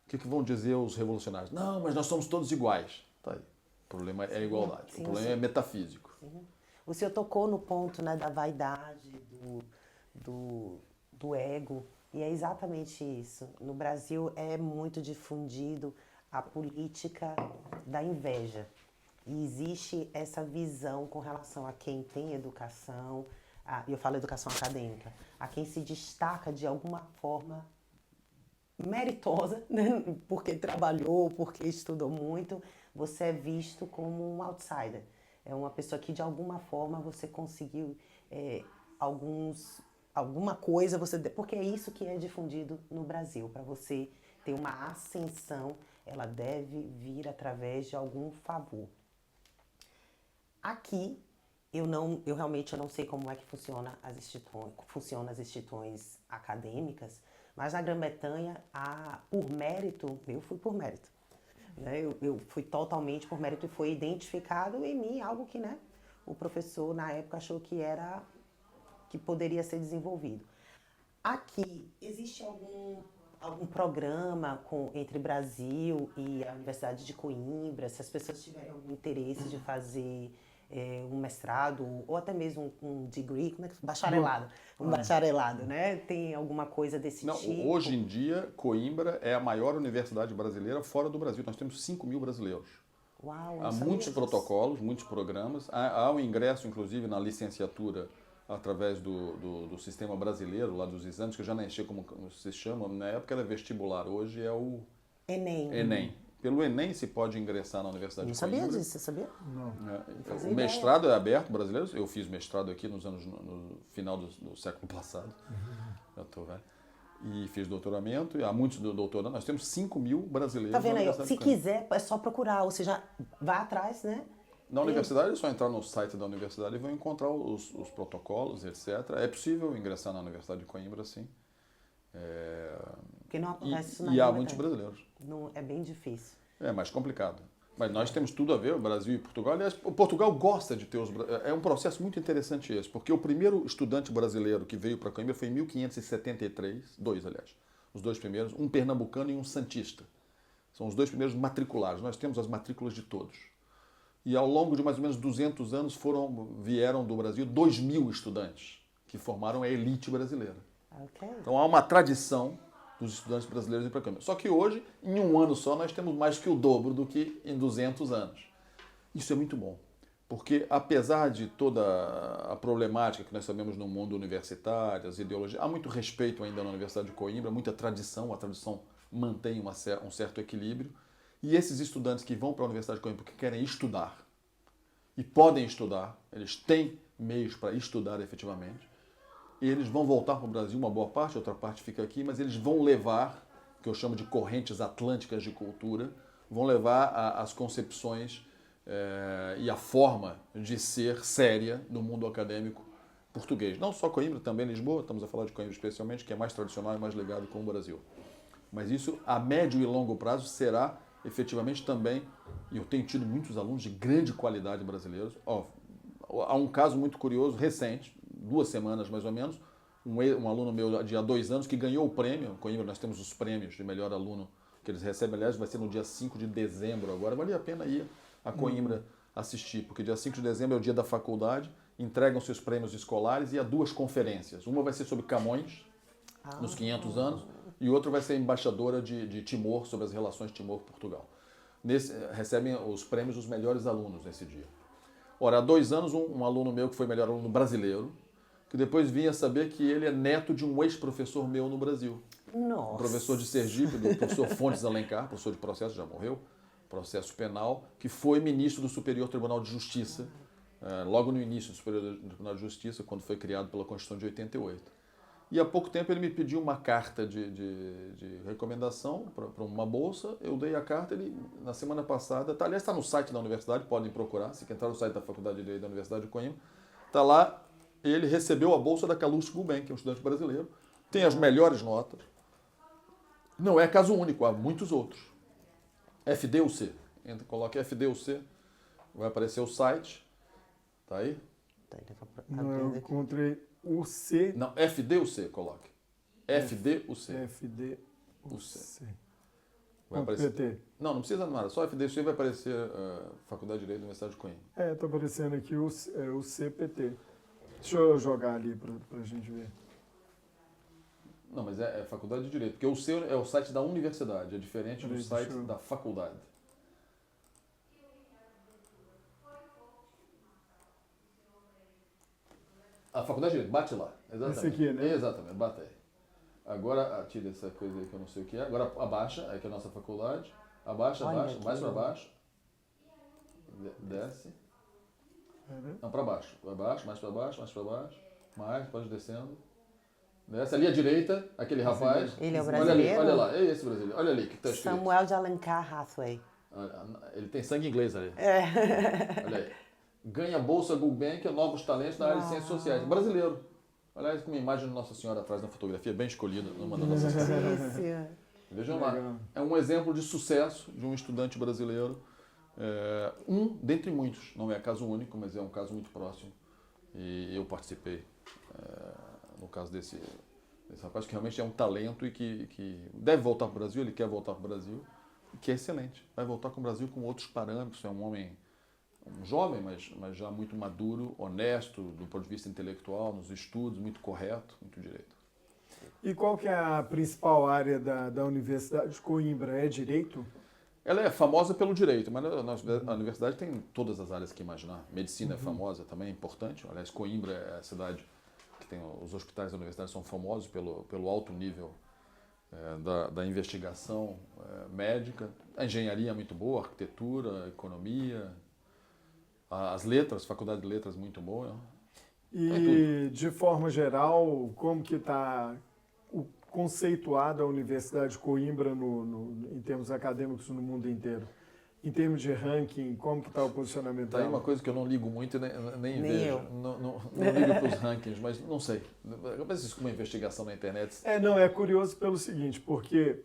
O que vão dizer os revolucionários? Não, mas nós somos todos iguais. Tá aí. O problema é a igualdade. Sim, o problema é metafísico. Sim. O senhor tocou no ponto, né, da vaidade, do ego, e é exatamente isso. No Brasil é muito difundido a política da inveja. E existe essa visão com relação a quem tem educação, eu falo educação acadêmica, a quem se destaca de alguma forma meritosa, né? Porque trabalhou, porque estudou muito, você é visto como um outsider. É uma pessoa que de alguma forma você conseguiu alguns alguma coisa, porque é isso que é difundido no Brasil. Para você ter uma ascensão, ela deve vir através de algum favor. Aqui, eu realmente não sei como é que funciona as instituições acadêmicas, mas na Grã-Bretanha, por mérito, eu fui por mérito. Né? Eu fui totalmente por mérito e foi identificado em mim algo que, né, o professor na época achou que poderia ser desenvolvido. Aqui, existe algum programa entre Brasil e a Universidade de Coimbra, se as pessoas tiverem algum interesse de fazer um mestrado ou até mesmo um degree, como é que bacharelado, bacharelado, né? Tem alguma coisa desse Não, tipo? hoje em dia, Coimbra é a maior universidade brasileira fora do Brasil. Nós temos 5.000 brasileiros. Uau, Há muitos protocolos, muitos programas. Há um ingresso, inclusive, na licenciatura através do sistema brasileiro, lá dos exames, que eu já nem sei como se chama. Na época era vestibular, hoje é o Enem. Pelo Enem se pode ingressar na Universidade de Coimbra. Não sabia disso, você sabia? Não. Então, o mestrado é aberto brasileiro. Eu fiz mestrado aqui no final do século passado. Eu tô velho. E fiz doutoramento, e há muitos doutorando. Nós temos 5.000 brasileiros. Tá vendo aí? Universidade Se de Coimbra. quiser, é só procurar, ou seja, vá atrás, né? Na universidade, é só entrar no site da universidade e vão encontrar os protocolos, etc. É possível ingressar na Universidade de Coimbra, sim. Porque não acontece isso na E há Grã-Bretanha. muitos brasileiros. Não, é bem difícil. É mais complicado. Mas nós temos tudo a ver, o Brasil e Portugal. Aliás, o Portugal gosta de ter É um processo muito interessante esse, porque o primeiro estudante brasileiro que veio para Coimbra foi em 1573, aliás, os dois primeiros, um pernambucano e um santista. São os dois primeiros matriculados. Nós temos as matrículas de todos. E ao longo de mais ou menos 200 anos vieram do Brasil 2.000 estudantes que formaram a elite brasileira. Ok. Então há uma tradição dos estudantes brasileiros ir para Coimbra. Só que hoje, em um ano só, nós temos mais que o dobro do que em 200 anos. Isso é muito bom, porque apesar de toda a problemática que nós sabemos no mundo universitário, as ideologias, há muito respeito ainda na Universidade de Coimbra, muita tradição, a tradição mantém um certo equilíbrio. E esses estudantes que vão para a Universidade de Coimbra porque querem estudar, e podem estudar, eles têm meios para estudar efetivamente, eles vão voltar para o Brasil, uma boa parte, outra parte fica aqui, mas eles vão levar, que eu chamo de correntes atlânticas de cultura, vão levar as concepções e a forma de ser séria no mundo acadêmico português. Não só Coimbra, também Lisboa, estamos a falar de Coimbra especialmente, que é mais tradicional e mais ligado com o Brasil. Mas isso, a médio e longo prazo, será efetivamente também, e eu tenho tido muitos alunos de grande qualidade brasileiros. Há um caso muito curioso, recente, 2 semanas mais ou menos, um aluno meu de há 2 anos que ganhou o prêmio. Em Coimbra nós temos os prêmios de melhor aluno que eles recebem, aliás, vai ser no dia 5 de dezembro agora. Valia a pena ir a Coimbra assistir, porque dia 5 de dezembro é o dia da faculdade, entregam seus prêmios escolares e há 2 conferências. Uma vai ser sobre Camões, nos 500 anos, e outra vai ser embaixadora de Timor, sobre as relações Timor-Portugal. Recebem os prêmios dos melhores alunos nesse dia. Ora, há 2 anos, um aluno meu que foi melhor aluno brasileiro, que depois vinha saber que ele é neto de um ex-professor meu no Brasil. Nossa. Um professor de Sergipe, do professor Fontes Alencar, professor de processo, já morreu, processo penal, que foi ministro do Superior Tribunal de Justiça, logo no início do Superior Tribunal de Justiça, quando foi criado pela Constituição de 88. E há pouco tempo ele me pediu uma carta de recomendação para uma bolsa. Eu dei a carta, ele, na semana passada, aliás, está no site da universidade, podem procurar, se entrar no site da Faculdade de Direito da Universidade de Coimbra, está lá, ele recebeu a bolsa da Calouste Gulbenkian, que é um estudante brasileiro, tem as melhores notas. Não é caso único, há muitos outros. FDUC, coloca FDUC, vai aparecer o site, tá aí? Não, eu encontrei o C. Não, FDUC, coloque. FDUC. FDUC. Vai aparecer. PT. Não precisa nada, só FDUC vai aparecer Faculdade de Direito da Universidade de Coimbra. Está aparecendo aqui o CPT. Deixa eu jogar ali para a gente ver. Não, mas é Faculdade de Direito, porque o seu é o site da universidade, é diferente do site da faculdade. A Faculdade de Direito, bate lá. Exatamente. Esse aqui, né? Exatamente, bate aí. Agora, tira essa coisa aí que eu não sei o que é. Agora abaixa, aí que é a nossa faculdade. Abaixa, mais para baixo. Desce. Não, para baixo. Para baixo, mais para baixo, mais para baixo. Mais, pode ir descendo. Nessa ali à direita, aquele rapaz. Ele é o Olha ali, brasileiro? olha lá, é esse brasileiro. Olha ali que está escrito. Samuel de Alencar Hathaway. Ele tem sangue inglês ali. É. Olha aí. Ganha bolsa Gulbenkian, novos talentos na área de ciências sociais. Brasileiro. Aliás, com uma imagem de Nossa Senhora atrás na fotografia, bem escolhida numa das nossas fotografias. Delícia. Vejam lá. É um exemplo de sucesso de um estudante brasileiro. Um dentre muitos. Não é caso único, mas é um caso muito próximo. E eu participei no caso desse rapaz, que realmente é um talento e que deve voltar para o Brasil, ele quer voltar para o Brasil, que é excelente. Vai voltar com o Brasil com outros parâmetros. É um homem, um jovem, mas já muito maduro, honesto do ponto de vista intelectual, nos estudos, muito correto, muito direito. E qual que é a principal área da Universidade de Coimbra? É direito? Ela é famosa pelo direito, mas a universidade tem todas as áreas que imaginar. Medicina é famosa também, é importante. Aliás, Coimbra é a cidade que tem os hospitais da universidade são famosos pelo alto nível da investigação médica. A engenharia é muito boa, a arquitetura, a economia, as letras, faculdade de letras muito boa. E, de forma geral, como que está conceituada a Universidade de Coimbra em termos acadêmicos no mundo inteiro? Em termos de ranking, como que está o posicionamento Tá aí dela? uma coisa que eu não ligo muito e nem Nem vejo. eu. Não ligo para os rankings, mas não sei. Eu penso isso como uma investigação na internet. É curioso pelo seguinte, porque...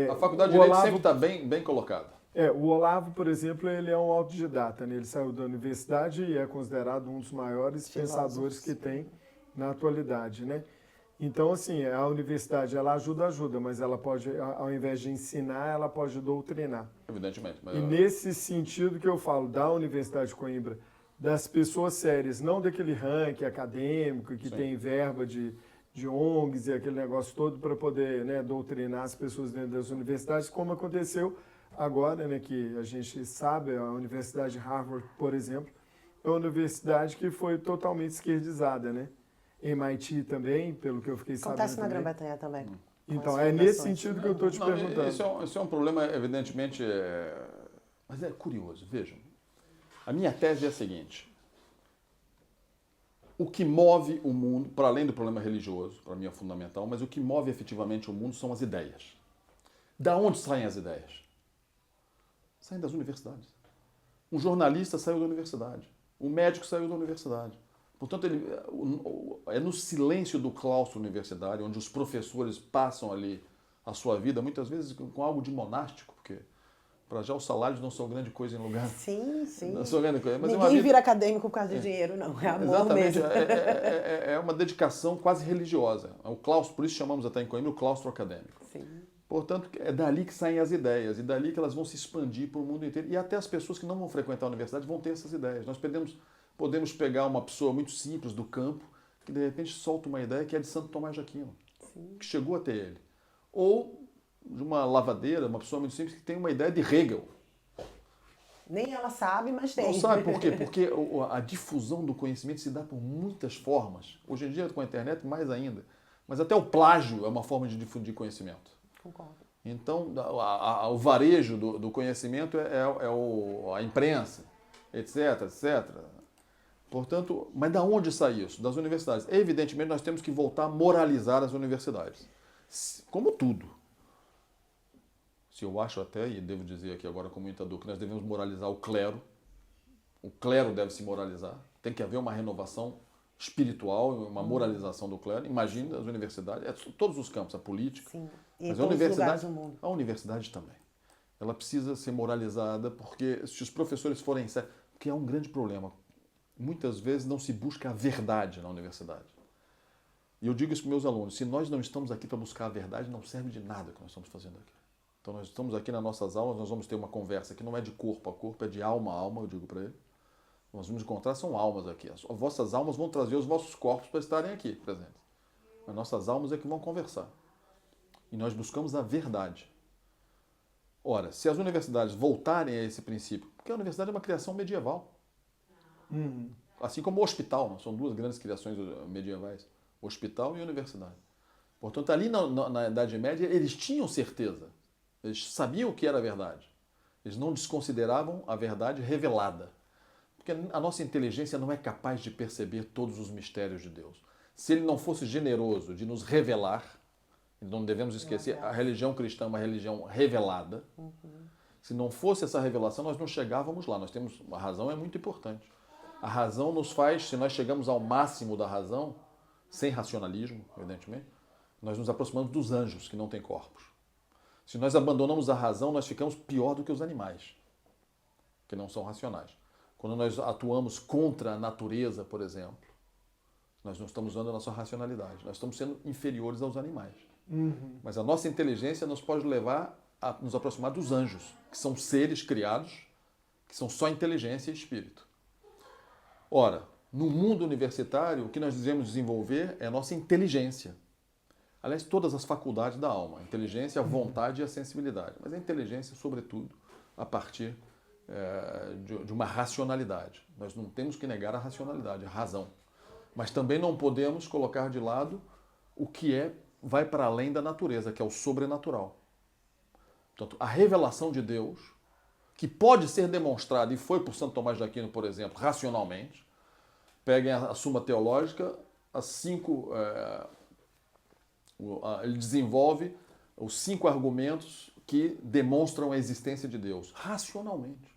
A faculdade de o Direito Olavo- sempre está bem colocada. o Olavo, por exemplo, ele é um autodidata, né? Ele saiu da universidade e é considerado um dos maiores pensadores que tem na atualidade, né? Então, assim, a universidade, ela ajuda, mas ela pode, ao invés de ensinar, ela pode doutrinar. Evidentemente. Mas E nesse sentido que eu falo da Universidade de Coimbra, das pessoas sérias, não daquele ranking acadêmico que Sim. tem verba de ONGs e aquele negócio todo para poder, né, doutrinar as pessoas dentro das universidades, como aconteceu agora, né, que a gente sabe, a Universidade de Harvard, por exemplo, é uma universidade que foi totalmente esquerdizada, né? MIT também, pelo que eu fiquei sabendo. Acontece na também. Grã-Bretanha também. Então, Com as é nesse fundações. sentido que eu estou te perguntando. Isso é um problema, evidentemente, mas é curioso. Vejam, a minha tese é a seguinte. O que move o mundo, para além do problema religioso, para mim é fundamental, mas o que move efetivamente o mundo são as ideias. Da onde saem as ideias? Saem das universidades. Um jornalista saiu da universidade. Um médico saiu da universidade. Portanto, é no silêncio do claustro universitário, onde os professores passam ali a sua vida, muitas vezes com algo de monástico, porque para já os salários não são grande coisa em lugar. Sim, sim. Não são grande coisa, mas é uma Ninguém vida... vira acadêmico por causa de dinheiro, não. É amor Exatamente, mesmo. é uma dedicação quase religiosa. O claustro, por isso chamamos até em Coimbra o claustro acadêmico. Sim. Portanto, é dali que saem as ideias, e dali que elas vão se expandir para o mundo inteiro. E até as pessoas que não vão frequentar a universidade vão ter essas ideias. Nós podemos pegar uma pessoa muito simples do campo, que de repente solta uma ideia que é de Santo Tomás de Aquino, que chegou até ele. Ou de uma lavadeira, uma pessoa muito simples que tem uma ideia de Hegel. Nem ela sabe, mas tem. Não sabe por quê? Porque a difusão do conhecimento se dá por muitas formas. Hoje em dia, com a internet, mais ainda. Mas até o plágio é uma forma de difundir conhecimento. Concordo. Então, o varejo do conhecimento é a imprensa, etc, etc. Portanto, mas da onde sai isso? Das universidades. Evidentemente, nós temos que voltar a moralizar as universidades. Como tudo. Se eu acho até, e devo dizer aqui agora como comentador, que nós devemos moralizar o clero deve se moralizar, tem que haver uma renovação espiritual, uma moralização do clero. Imagine as universidades, todos os campos, a política, Sim. E mas em todos os lugares do mundo. a universidade também. Ela precisa ser moralizada, porque se os professores forem sérios, porque há um grande problema. Muitas vezes não se busca a verdade na universidade. E eu digo isso para meus alunos, se nós não estamos aqui para buscar a verdade, não serve de nada o que nós estamos fazendo aqui. Então nós estamos aqui nas nossas aulas, nós vamos ter uma conversa que não é de corpo a corpo, é de alma a alma, eu digo para ele. Nós vamos encontrar, são almas aqui. As vossas almas vão trazer os vossos corpos para estarem aqui presentes. As nossas almas é que vão conversar. E nós buscamos a verdade. Ora, se as universidades voltarem a esse princípio, porque a universidade é uma criação medieval. Assim como o hospital, são duas grandes criações medievais, o hospital e a universidade. Portanto, ali na Idade Média, eles tinham certeza, eles sabiam o que era a verdade. Eles não desconsideravam a verdade revelada. Porque a nossa inteligência não é capaz de perceber todos os mistérios de Deus. Se ele não fosse generoso de nos revelar, não devemos esquecer, a religião cristã é uma religião revelada. Se não fosse essa revelação, nós não chegávamos lá. A razão é muito importante. A razão nos faz, se nós chegamos ao máximo da razão, sem racionalismo, evidentemente, nós nos aproximamos dos anjos, que não têm corpos. Se nós abandonamos a razão, nós ficamos pior do que os animais, que não são racionais. Quando nós atuamos contra a natureza, por exemplo, nós não estamos usando a nossa racionalidade. Nós estamos sendo inferiores aos animais. Mas a nossa inteligência nos pode levar a nos aproximar dos anjos, que são seres criados, que são só inteligência e espírito. Ora, no mundo universitário, o que nós devemos desenvolver é a nossa inteligência. Aliás, todas as faculdades da alma. A inteligência, a vontade e a sensibilidade. Mas a inteligência, sobretudo, a partir de uma racionalidade. Nós não temos que negar a racionalidade, a razão. Mas também não podemos colocar de lado o que vai para além da natureza, que é o sobrenatural. Portanto, a revelação de Deus, que pode ser demonstrada, e foi por Santo Tomás de Aquino, por exemplo, racionalmente. Peguem a Suma Teológica, ele desenvolve os 5 argumentos que demonstram a existência de Deus, racionalmente.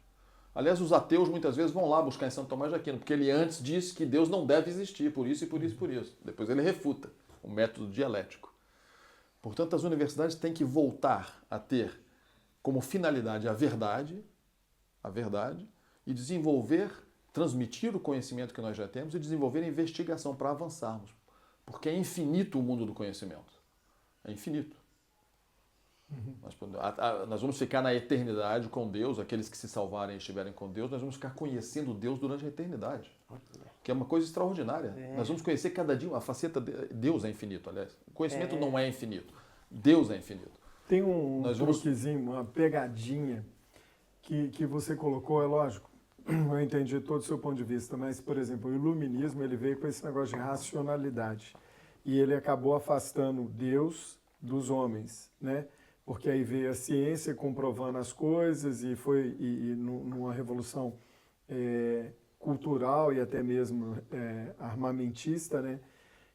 Aliás, os ateus muitas vezes vão lá buscar em Santo Tomás de Aquino, porque ele antes disse que Deus não deve existir, por isso e por isso e por isso. Depois ele refuta o método dialético. Portanto, as universidades têm que voltar a ter como finalidade a verdade, e desenvolver, transmitir o conhecimento que nós já temos e desenvolver a investigação para avançarmos. Porque é infinito o mundo do conhecimento. É infinito. Nós vamos ficar na eternidade com Deus, aqueles que se salvarem e estiverem com Deus, nós vamos ficar conhecendo Deus durante a eternidade. Que é uma coisa extraordinária. Nós vamos conhecer cada dia, a faceta de Deus é infinito, aliás. O conhecimento não é infinito. Deus é infinito. Tem um truquezinho, uma pegadinha que você colocou, é lógico, eu entendi todo o seu ponto de vista, mas, por exemplo, o iluminismo ele veio com esse negócio de racionalidade e ele acabou afastando Deus dos homens, né? Porque aí veio a ciência comprovando as coisas e foi numa revolução cultural e até mesmo armamentista, né?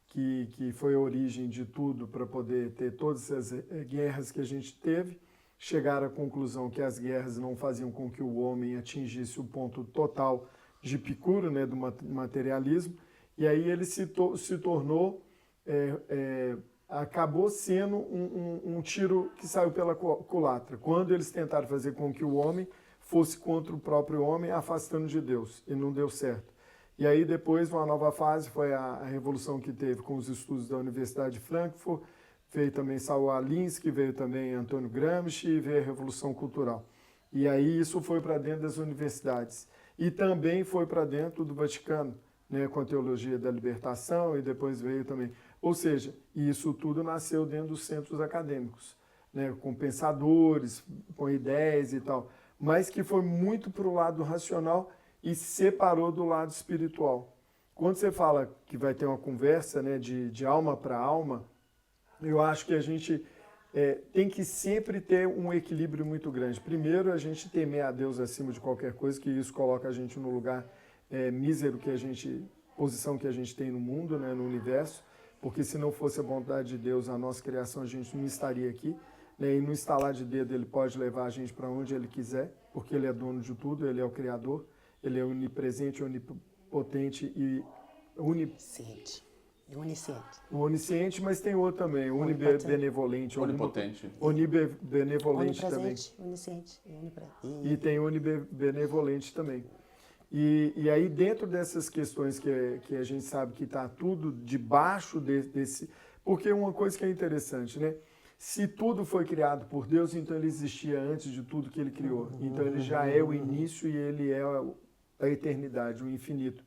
Que foi a origem de tudo para poder ter todas as guerras que a gente teve, chegaram à conclusão que as guerras não faziam com que o homem atingisse o ponto total de Epicuro, né, do materialismo, e aí ele se tornou, acabou sendo um tiro que saiu pela culatra, quando eles tentaram fazer com que o homem fosse contra o próprio homem, afastando de Deus, e não deu certo. E aí depois, uma nova fase, foi a revolução que teve com os estudos da Universidade de Frankfurt, veio também Saul Alinsky, veio também Antônio Gramsci e veio a Revolução Cultural. E aí isso foi para dentro das universidades. E também foi para dentro do Vaticano, né, com a Teologia da Libertação e depois veio também. Ou seja, isso tudo nasceu dentro dos centros acadêmicos, né, com pensadores, com ideias e tal, mas que foi muito para o lado racional e separou do lado espiritual. Quando você fala que vai ter uma conversa, né, de alma para alma, eu acho que a gente tem que sempre ter um equilíbrio muito grande. Primeiro, a gente temer a Deus acima de qualquer coisa, que isso coloca a gente no lugar mísero posição que a gente tem no mundo, né, no universo, porque se não fosse a vontade de Deus, a nossa criação, a gente não estaria aqui, né, e no estalar de dedo ele pode levar a gente para onde ele quiser, porque ele é dono de tudo, ele é o Criador, ele é onipresente, onipotente e Onisciente. O onisciente, mas tem outro também, o onibenevolente. Onipotente. Onibenevolente também. Onisciente e onipresente. E tem onibenevolente também. E aí, dentro dessas questões que a gente sabe que está tudo debaixo desse... Porque uma coisa que é interessante, né? Se tudo foi criado por Deus, então ele existia antes de tudo que ele criou. Então ele já é o início e ele é a eternidade, o infinito.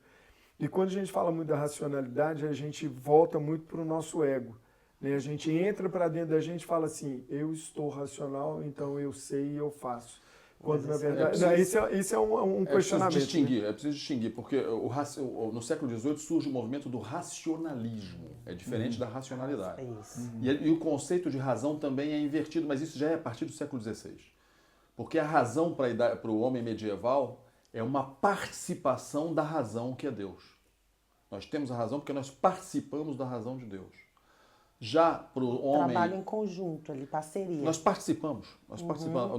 E quando a gente fala muito da racionalidade, a gente volta muito para o nosso ego, né? A gente entra para dentro da gente e fala assim, eu estou racional, então eu sei e eu faço. Quando, na verdade, isso é um questionamento. É preciso distinguir, porque no século XVIII surge o movimento do racionalismo. É diferente da racionalidade. É isso. E o conceito de razão também é invertido, mas isso já é a partir do século XVI. Porque a razão para o homem medieval é uma participação da razão que é Deus. Nós temos a razão porque nós participamos da razão de Deus. Já para o homem... Trabalho em conjunto ali, parceria. Nós participamos.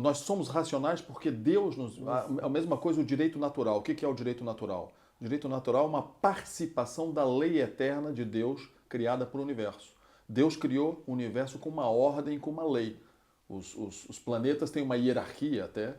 Nós somos racionais porque Deus nos... A mesma coisa o direito natural. O que é o direito natural? O direito natural é uma participação da lei eterna de Deus criada para o universo. Deus criou o universo com uma ordem, com uma lei. Os planetas têm uma hierarquia até,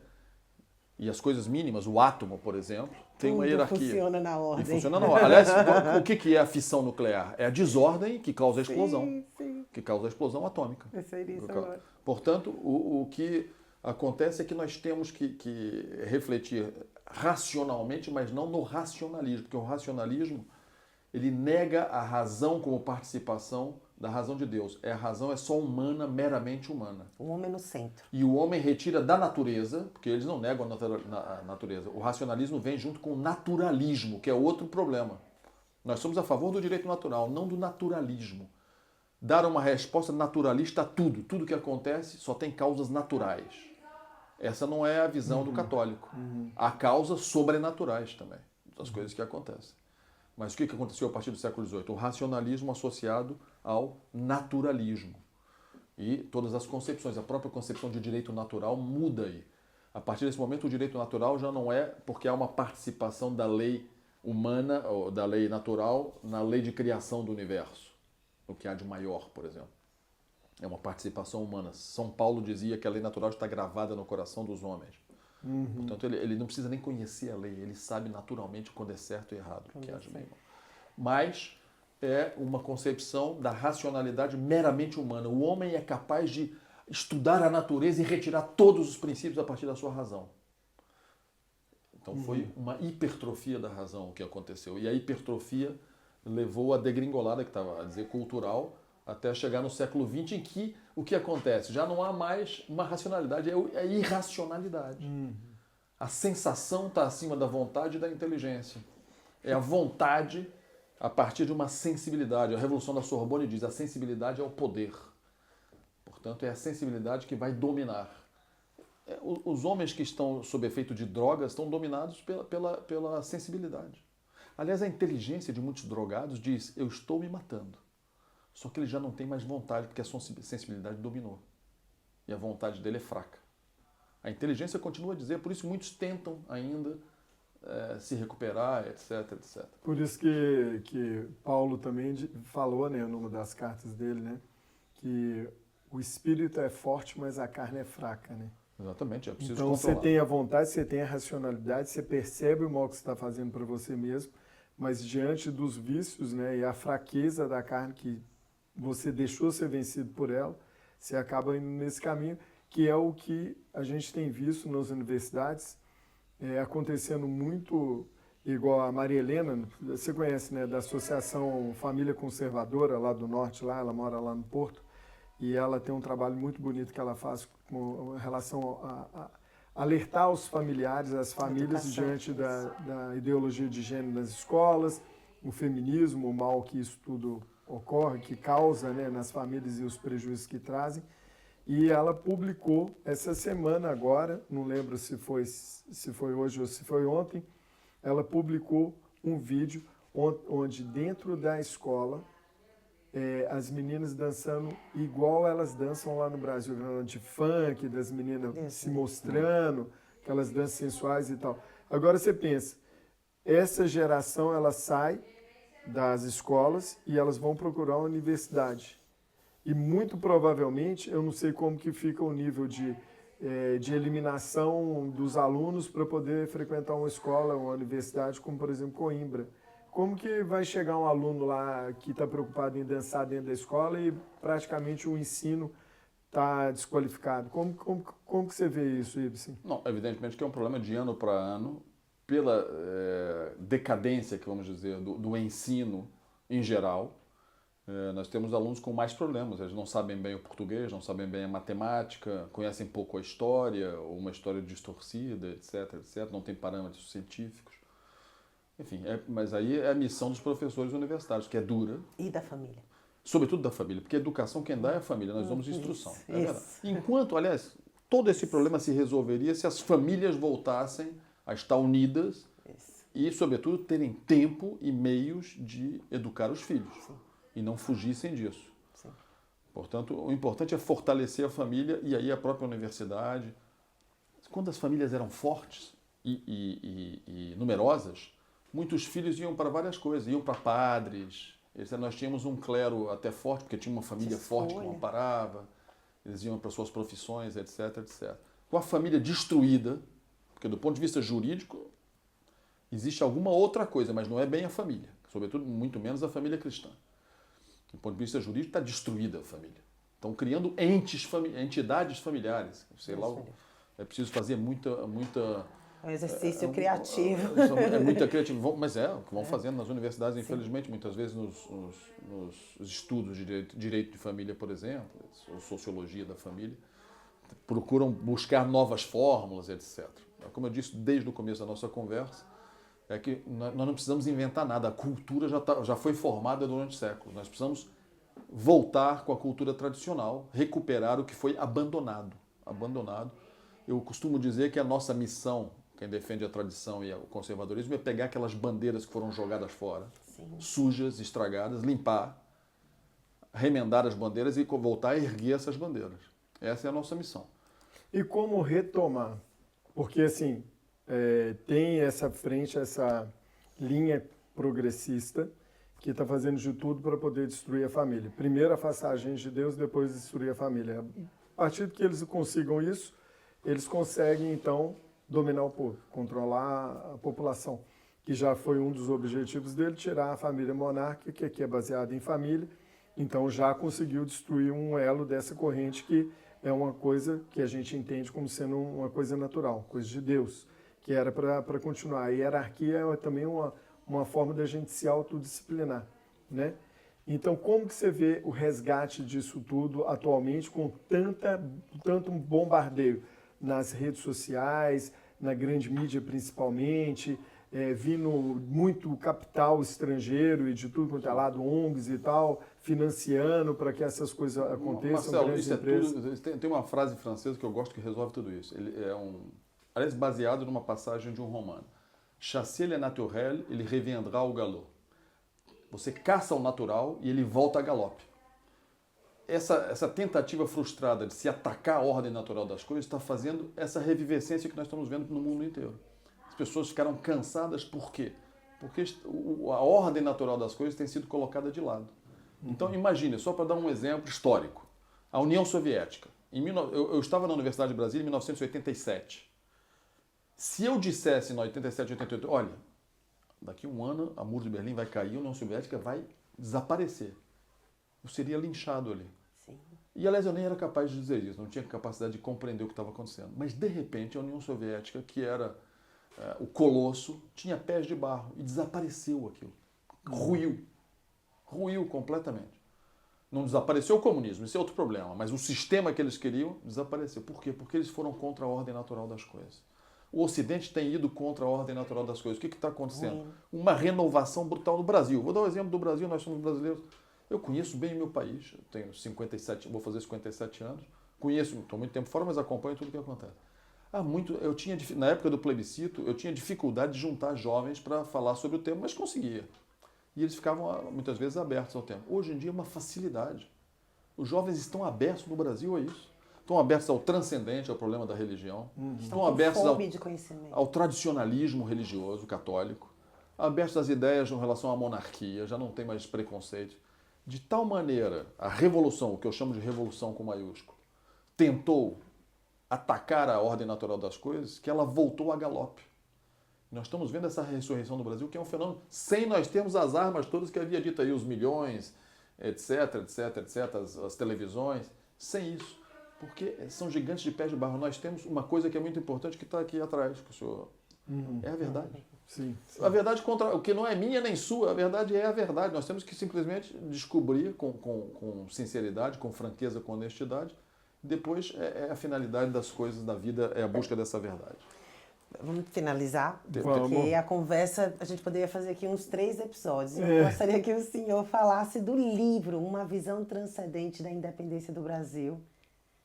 e as coisas mínimas, o átomo, por exemplo, tem uma hierarquia. Funciona na ordem. E funciona na ordem. Aliás, o que é a fissão nuclear? É a desordem que causa a explosão. Sim. Que causa a explosão atômica. Eu sei disso agora. Portanto, o que acontece é que nós temos que refletir racionalmente, mas não no racionalismo, porque o racionalismo ele nega a razão como participação da razão de Deus. A razão é só humana, meramente humana. O homem no centro. E o homem retira da natureza, porque eles não negam a natureza. O racionalismo vem junto com o naturalismo, que é outro problema. Nós somos a favor do direito natural, não do naturalismo. Dar uma resposta naturalista a tudo. Tudo que acontece só tem causas naturais. Essa não é a visão do católico. Há causas sobrenaturais também, das coisas que acontecem. Mas o que aconteceu a partir do século XVIII? O racionalismo associado ao naturalismo. E todas as concepções, a própria concepção de direito natural muda aí. A partir desse momento, o direito natural já não é porque há uma participação da lei humana, ou da lei natural, na lei de criação do universo. O que há de maior, por exemplo. É uma participação humana. São Paulo dizia que a lei natural está gravada no coração dos homens. Portanto, ele não precisa nem conhecer a lei, ele sabe naturalmente quando é certo e errado. Que haja bem. Mas é uma concepção da racionalidade meramente humana. O homem é capaz de estudar a natureza e retirar todos os princípios a partir da sua razão. Então foi uma hipertrofia da razão o que aconteceu. E a hipertrofia levou a degringolada, que estava a dizer cultural, até chegar no século XX, em que o que acontece? Já não há mais uma racionalidade, é irracionalidade. A sensação está acima da vontade e da inteligência. É a vontade a partir de uma sensibilidade. A Revolução da Sorbonne diz, a sensibilidade é o poder. Portanto, é a sensibilidade que vai dominar. Os homens que estão sob efeito de drogas estão dominados pela sensibilidade. Aliás, a inteligência de muitos drogados diz, eu estou me matando. Só que ele já não tem mais vontade, porque a sensibilidade dominou. E a vontade dele é fraca. A inteligência continua a dizer, por isso muitos tentam ainda se recuperar, etc, etc. Por isso que Paulo também falou, né, numa das cartas dele, né, que o espírito é forte, mas a carne é fraca, né? Exatamente, é preciso então controlar. Você tem a vontade, você tem a racionalidade, você percebe o mal que você está fazendo para você mesmo, mas diante dos vícios, né, e a fraqueza da carne que você deixou ser vencido por ela, você acaba indo nesse caminho, que é o que a gente tem visto nas universidades, acontecendo muito, igual a Maria Helena, você conhece, né, da Associação Família Conservadora, lá do Norte, lá, ela mora lá no Porto, e ela tem um trabalho muito bonito que ela faz com relação a alertar os familiares, as famílias, diante da ideologia de gênero nas escolas, o feminismo, o mal que isso tudo ocorre, que causa, né, nas famílias e os prejuízos que trazem. E ela publicou essa semana agora, não lembro se foi hoje ou se foi ontem, ela publicou um vídeo onde dentro da escola as meninas dançando igual elas dançam lá no Brasil, de funk, das meninas se mostrando, aquelas danças sensuais e tal. Agora você pensa, essa geração ela sai das escolas e elas vão procurar uma universidade. E muito provavelmente, eu não sei como que fica o nível de eliminação dos alunos para poder frequentar uma escola, uma universidade, como por exemplo Coimbra. Como que vai chegar um aluno lá que está preocupado em dançar dentro da escola e praticamente o ensino está desqualificado? Como que você vê isso, Ibsen? Não, evidentemente que é um problema de ano para ano, pela decadência, que vamos dizer, do ensino em geral. Nós temos alunos com mais problemas, eles não sabem bem o português, não sabem bem a matemática, conhecem pouco a história, ou uma história distorcida, etc, etc, não tem parâmetros científicos. Enfim, mas aí é a missão dos professores universitários, que é dura. E da família. Sobretudo da família, porque a educação quem dá é a família, nós damos instrução. É verdade. Enquanto, aliás, todo esse problema se resolveria se as famílias voltassem a estar unidas e, sobretudo, terem tempo e meios de educar os filhos. Sim. E não fugissem disso. Sim. Portanto, o importante é fortalecer a família e aí a própria universidade. Quando as famílias eram fortes e numerosas, muitos filhos iam para várias coisas, iam para padres. Nós tínhamos um clero até forte, porque tinha uma família forte que não amparava, eles iam para suas profissões, etc, etc. Com a família destruída, porque do ponto de vista jurídico, existe alguma outra coisa, mas não é bem a família, sobretudo muito menos a família cristã. Do ponto de vista jurídico, está destruída a família. Estão criando entidades familiares. Sei lá, é preciso fazer muita é um exercício criativo. É muita criatividade, mas o que vão fazendo nas universidades, infelizmente, muitas vezes nos estudos de direito de família, por exemplo, ou sociologia da família, procuram buscar novas fórmulas, etc. Como eu disse desde o começo da nossa conversa, é que nós não precisamos inventar nada, a cultura já foi formada durante séculos, nós precisamos voltar com a cultura tradicional, recuperar o que foi abandonado. Eu costumo dizer que a nossa missão, quem defende a tradição e o conservadorismo, é pegar aquelas bandeiras que foram jogadas fora, sujas, estragadas, limpar, remendar as bandeiras e voltar a erguer essas bandeiras. Essa é a nossa missão. E como retomar? Porque, assim, tem essa frente, essa linha progressista que está fazendo de tudo para poder destruir a família. Primeiro afastar a gente de Deus, depois destruir a família. A partir que eles consigam isso, eles conseguem, então, dominar o povo, controlar a população, que já foi um dos objetivos dele, tirar a família monárquica, que é baseada em família. Então, já conseguiu destruir um elo dessa corrente que é uma coisa que a gente entende como sendo uma coisa natural, coisa de Deus, que era para continuar. A hierarquia é também uma forma da gente se autodisciplinar, né? Então, como que você vê o resgate disso tudo atualmente, com tanto bombardeio nas redes sociais, na grande mídia principalmente, vindo muito capital estrangeiro e de tudo quanto é lado, ONGs e tal, financiando para que essas coisas aconteçam. Marcelo, isso é tudo, tem uma frase francesa que eu gosto que resolve tudo isso. Ele aliás, baseado numa passagem de um romano. Chasser le naturel, ele reviendra au galop. Você caça o natural e ele volta a galope. Essa tentativa frustrada de se atacar a ordem natural das coisas está fazendo essa revivescência que nós estamos vendo no mundo inteiro. As pessoas ficaram cansadas por quê? Porque a ordem natural das coisas tem sido colocada de lado. Então, imagine, só para dar um exemplo histórico, a União Soviética. Eu estava na Universidade de Brasília em 1987. Se eu dissesse em 87, 88, olha, daqui a um ano a Muro de Berlim vai cair, a União Soviética vai desaparecer, eu seria linchado ali. Sim. E, aliás, eu nem era capaz de dizer isso, não tinha capacidade de compreender o que estava acontecendo. Mas, de repente, a União Soviética, que era o colosso, tinha pés de barro e desapareceu aquilo. Ruiu completamente. Não desapareceu o comunismo, isso é outro problema, mas o sistema que eles queriam desapareceu. Por quê? Porque eles foram contra a ordem natural das coisas. O Ocidente tem ido contra a ordem natural das coisas. O que está acontecendo? Uma renovação brutal no Brasil. Vou dar um exemplo do Brasil, nós somos brasileiros. Eu conheço bem o meu país, eu tenho 57, vou fazer 57 anos, conheço, estou muito tempo fora, mas acompanho tudo o que acontece. Na época do plebiscito, eu tinha dificuldade de juntar jovens para falar sobre o tema, mas conseguia. E eles ficavam, muitas vezes, abertos ao tema. Hoje em dia é uma facilidade. Os jovens estão abertos no Brasil a isso. Estão abertos ao transcendente, ao problema da religião. Estão abertos ao tradicionalismo religioso católico. Abertos às ideias em relação à monarquia, já não tem mais preconceito. De tal maneira, a revolução, o que eu chamo de revolução com maiúsculo, tentou atacar a ordem natural das coisas, que ela voltou a galope. Nós estamos vendo essa ressurreição no Brasil, que é um fenômeno, sem nós termos as armas todas que havia dito aí, os milhões, etc, etc, etc, as televisões, sem isso. Porque são gigantes de pés de barro. Nós temos uma coisa que é muito importante que está aqui atrás, que o senhor... É a verdade. Sim. A verdade contra o que não é minha nem sua, a verdade é a verdade. Nós temos que simplesmente descobrir com sinceridade, com franqueza, com honestidade. Depois é a finalidade das coisas da vida, é a busca dessa verdade. Vamos finalizar, porque a conversa, a gente poderia fazer aqui uns 3 episódios. Eu gostaria que o senhor falasse do livro Uma Visão Transcendente da Independência do Brasil,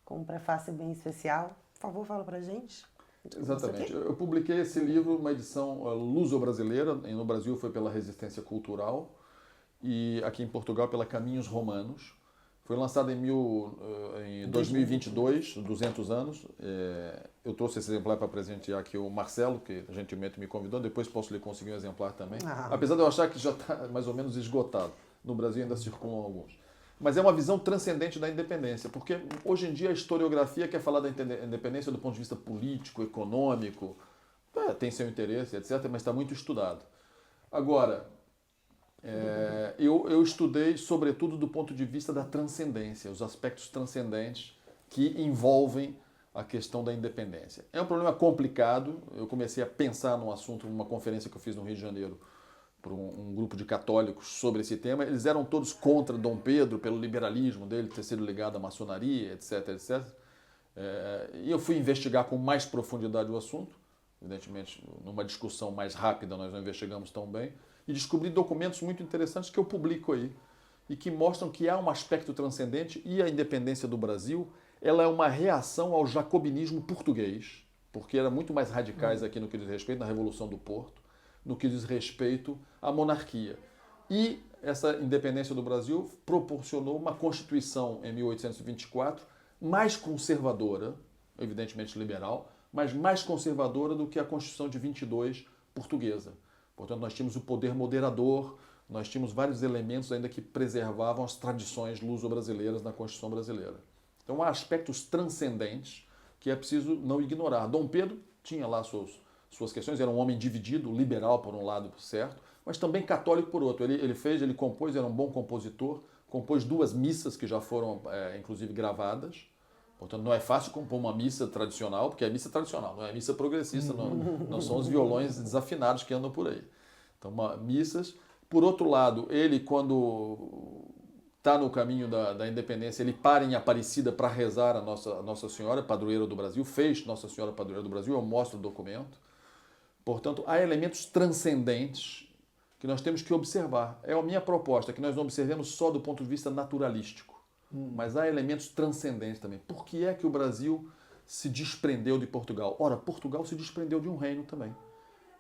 com um prefácio bem especial. Por favor, fala pra gente. Exatamente. Eu publiquei esse livro, uma edição luso-brasileira, e no Brasil foi pela Resistência Cultural, e aqui em Portugal pela Caminhos Romanos. Foi lançado em 2022, 200 anos. Eu trouxe esse exemplar para presentear aqui o Marcelo, que gentilmente me convidou. Depois posso lhe conseguir um exemplar também. Apesar de eu achar que já está mais ou menos esgotado. No Brasil ainda circulam alguns. Mas é uma visão transcendente da independência, porque hoje em dia a historiografia quer falar da independência do ponto de vista político, econômico, tem seu interesse, etc., mas está muito estudado. Agora, eu estudei, sobretudo, do ponto de vista da transcendência, os aspectos transcendentes que envolvem a questão da independência. É um problema complicado. Eu comecei a pensar num assunto, numa conferência que eu fiz no Rio de Janeiro, para um grupo de católicos sobre esse tema. Eles eram todos contra Dom Pedro, pelo liberalismo dele ter sido ligado à maçonaria, etc, etc. E eu fui investigar com mais profundidade o assunto. Evidentemente, numa discussão mais rápida, nós não investigamos tão bem. E descobri documentos muito interessantes que eu publico aí e que mostram que há um aspecto transcendente, e a independência do Brasil ela é uma reação ao jacobinismo português, porque eram muito mais radicais aqui no que diz respeito à Revolução do Porto, no que diz respeito à monarquia. E essa independência do Brasil proporcionou uma Constituição em 1824 mais conservadora, evidentemente liberal, mas mais conservadora do que a Constituição de 22 portuguesa. Portanto, nós tínhamos o poder moderador, nós tínhamos vários elementos ainda que preservavam as tradições luso-brasileiras na Constituição brasileira. Então, há aspectos transcendentes que é preciso não ignorar. Dom Pedro tinha lá suas questões, era um homem dividido, liberal por um lado, certo, mas também católico por outro. Ele compôs, era um bom compositor, compôs 2 missas que já foram, inclusive, gravadas. Portanto, não é fácil compor uma missa tradicional, porque é missa tradicional, não é missa progressista, não são os violões desafinados que andam por aí. Então, missas. Por outro lado, ele, quando está no caminho da independência, ele para em Aparecida para rezar a Nossa Senhora, padroeira do Brasil, fez Nossa Senhora padroeira do Brasil, eu mostro o documento. Portanto, há elementos transcendentes que nós temos que observar. É a minha proposta, que nós não observemos só do ponto de vista naturalístico. Mas há elementos transcendentes também. Por que é que o Brasil se desprendeu de Portugal? Ora, Portugal se desprendeu de um reino também.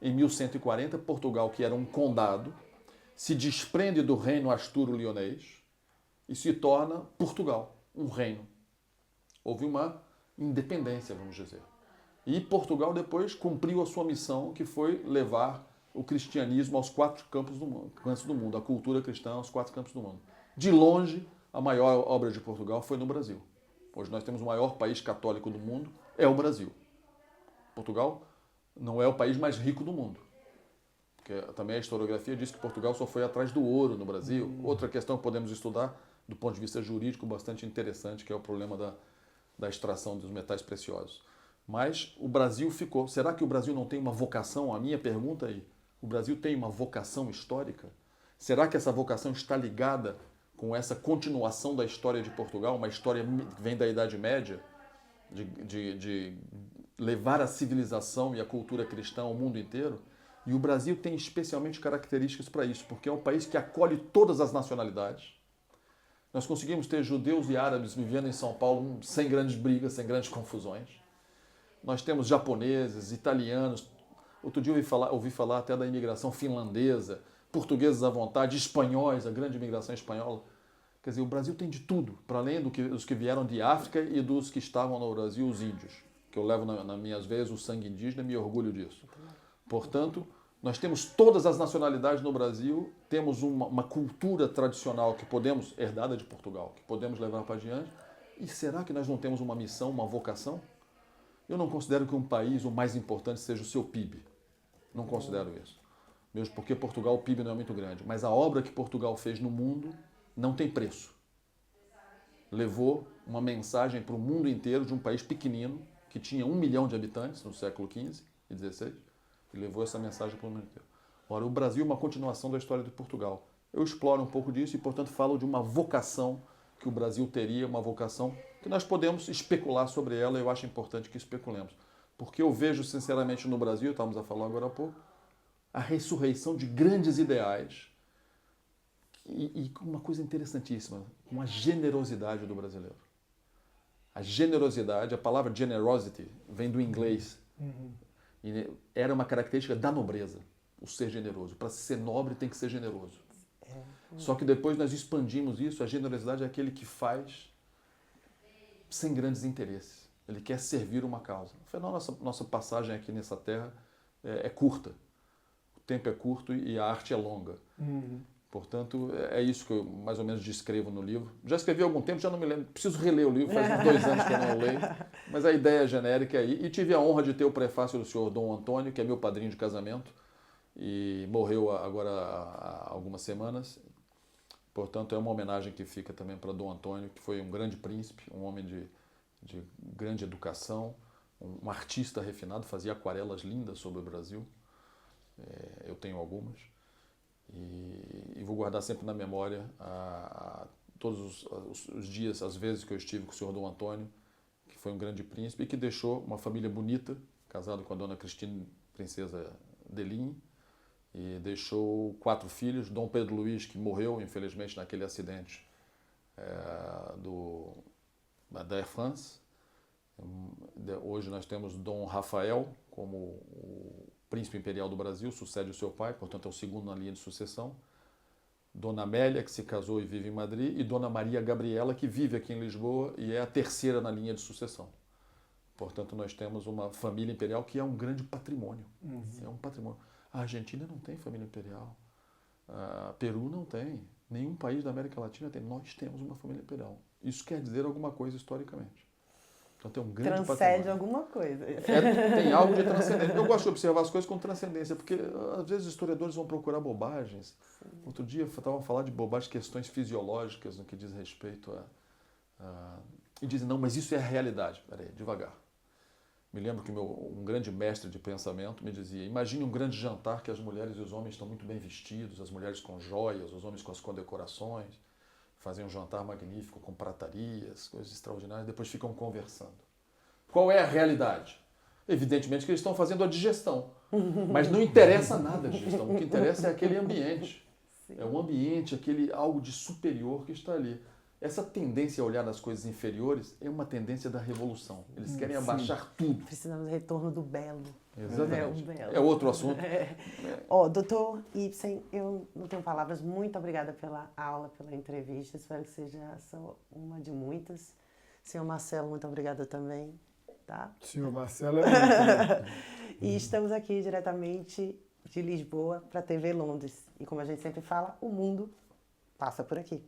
Em 1140, Portugal, que era um condado, se desprende do reino asturo-lionês e se torna Portugal, um reino. Houve uma independência, vamos dizer. E Portugal depois cumpriu a sua missão, que foi levar o cristianismo aos 4 cantos do mundo, a cultura cristã aos 4 cantos do mundo. De longe, a maior obra de Portugal foi no Brasil. Hoje nós temos o maior país católico do mundo, é o Brasil. Portugal não é o país mais rico do mundo. Porque também a historiografia diz que Portugal só foi atrás do ouro no Brasil. Outra questão que podemos estudar do ponto de vista jurídico bastante interessante, que é o problema da extração dos metais preciosos. Mas o Brasil ficou. Será que o Brasil não tem uma vocação? A minha pergunta aí, o Brasil tem uma vocação histórica? Será que essa vocação está ligada com essa continuação da história de Portugal, uma história que vem da Idade Média, de levar a civilização e a cultura cristã ao mundo inteiro? E o Brasil tem especialmente características para isso, porque é um país que acolhe todas as nacionalidades. Nós conseguimos ter judeus e árabes vivendo em São Paulo sem grandes brigas, sem grandes confusões. Nós temos japoneses, italianos. Outro dia ouvi falar até da imigração finlandesa, portugueses à vontade, espanhóis, a grande imigração espanhola. Quer dizer, o Brasil tem de tudo, para além dos que vieram de África e dos que estavam no Brasil, os índios, que eu levo nas minhas veias o sangue indígena e me orgulho disso. Portanto, nós temos todas as nacionalidades no Brasil, temos uma cultura tradicional que podemos, herdada de Portugal, que podemos levar para adiante. E será que nós não temos uma missão, uma vocação? Eu não considero que um país, o mais importante, seja o seu PIB. Não considero isso. Mesmo porque Portugal, o PIB não é muito grande. Mas a obra que Portugal fez no mundo não tem preço. Levou uma mensagem para o mundo inteiro de um país pequenino, que tinha 1 milhão de habitantes no século XV e XVI, e levou essa mensagem para o mundo inteiro. Ora, o Brasil é uma continuação da história de Portugal. Eu exploro um pouco disso e, portanto, falo de uma vocação que o Brasil teria, uma vocação que nós podemos especular sobre ela, e eu acho importante que especulemos. Porque eu vejo, sinceramente, no Brasil, estávamos a falar agora há pouco, a ressurreição de grandes ideais e uma coisa interessantíssima, com a generosidade do brasileiro. A generosidade, a palavra generosity, vem do inglês E era uma característica da nobreza, o ser generoso. Para ser nobre tem que ser generoso. Só que depois nós expandimos isso, a generosidade é aquele que faz sem grandes interesses. Ele quer servir uma causa. Afinal, nossa passagem aqui nessa terra é curta. O tempo é curto e a arte é longa. Portanto, é isso que eu mais ou menos descrevo no livro. Já escrevi há algum tempo, já não me lembro. Preciso reler o livro, faz uns 2 anos que eu não leio. Mas a ideia genérica é aí. E tive a honra de ter o prefácio do senhor Dom Antônio, que é meu padrinho de casamento, e morreu agora há algumas semanas. Portanto, é uma homenagem que fica também para Dom Antônio, que foi um grande príncipe, um homem de grande educação, um artista refinado, fazia aquarelas lindas sobre o Brasil. Eu tenho algumas. E vou guardar sempre na memória todos os dias, as vezes que eu estive com o senhor Dom Antônio, que foi um grande príncipe e que deixou uma família bonita, casado com a dona Cristina, princesa Deline, e deixou 4 filhos, Dom Pedro Luís, que morreu, infelizmente, naquele acidente da Air France. Hoje nós temos Dom Rafael como o príncipe imperial do Brasil, sucede o seu pai, portanto é o segundo na linha de sucessão. Dona Amélia, que se casou e vive em Madrid, e Dona Maria Gabriela, que vive aqui em Lisboa e é a terceira na linha de sucessão. Portanto, nós temos uma família imperial que é um grande patrimônio. É um patrimônio. A Argentina não tem família imperial. Peru não tem. Nenhum país da América Latina tem. Nós temos uma família imperial. Isso quer dizer alguma coisa historicamente. Então tem um grande Transcende patrimônio. alguma coisa. Tem algo de transcendência. Eu gosto de observar as coisas com transcendência, porque às vezes os historiadores vão procurar bobagens. Outro dia estavam falando de bobagens, questões fisiológicas no que diz respeito e dizem, não, mas isso é a realidade. Peraí, devagar. Me lembro que um grande mestre de pensamento me dizia, imagine um grande jantar que as mulheres e os homens estão muito bem vestidos, as mulheres com joias, os homens com as condecorações, fazem um jantar magnífico com pratarias, coisas extraordinárias, depois ficam conversando. Qual é a realidade? Evidentemente que eles estão fazendo a digestão, mas não interessa nada a digestão, o que interessa é aquele ambiente. Sim. É um ambiente, aquele algo de superior que está ali. Essa tendência a olhar nas coisas inferiores é uma tendência da revolução. Eles querem abaixar tudo. Precisamos do retorno do belo. Exatamente. O belo. É outro assunto. Doutor Ibsen, eu não tenho palavras. Muito obrigada pela aula, pela entrevista. Espero que seja só uma de muitas. Senhor Marcelo, muito obrigada também. Tá? Senhor Marcelo é muito. E estamos aqui diretamente de Lisboa para a TV Londres. E como a gente sempre fala, o mundo passa por aqui.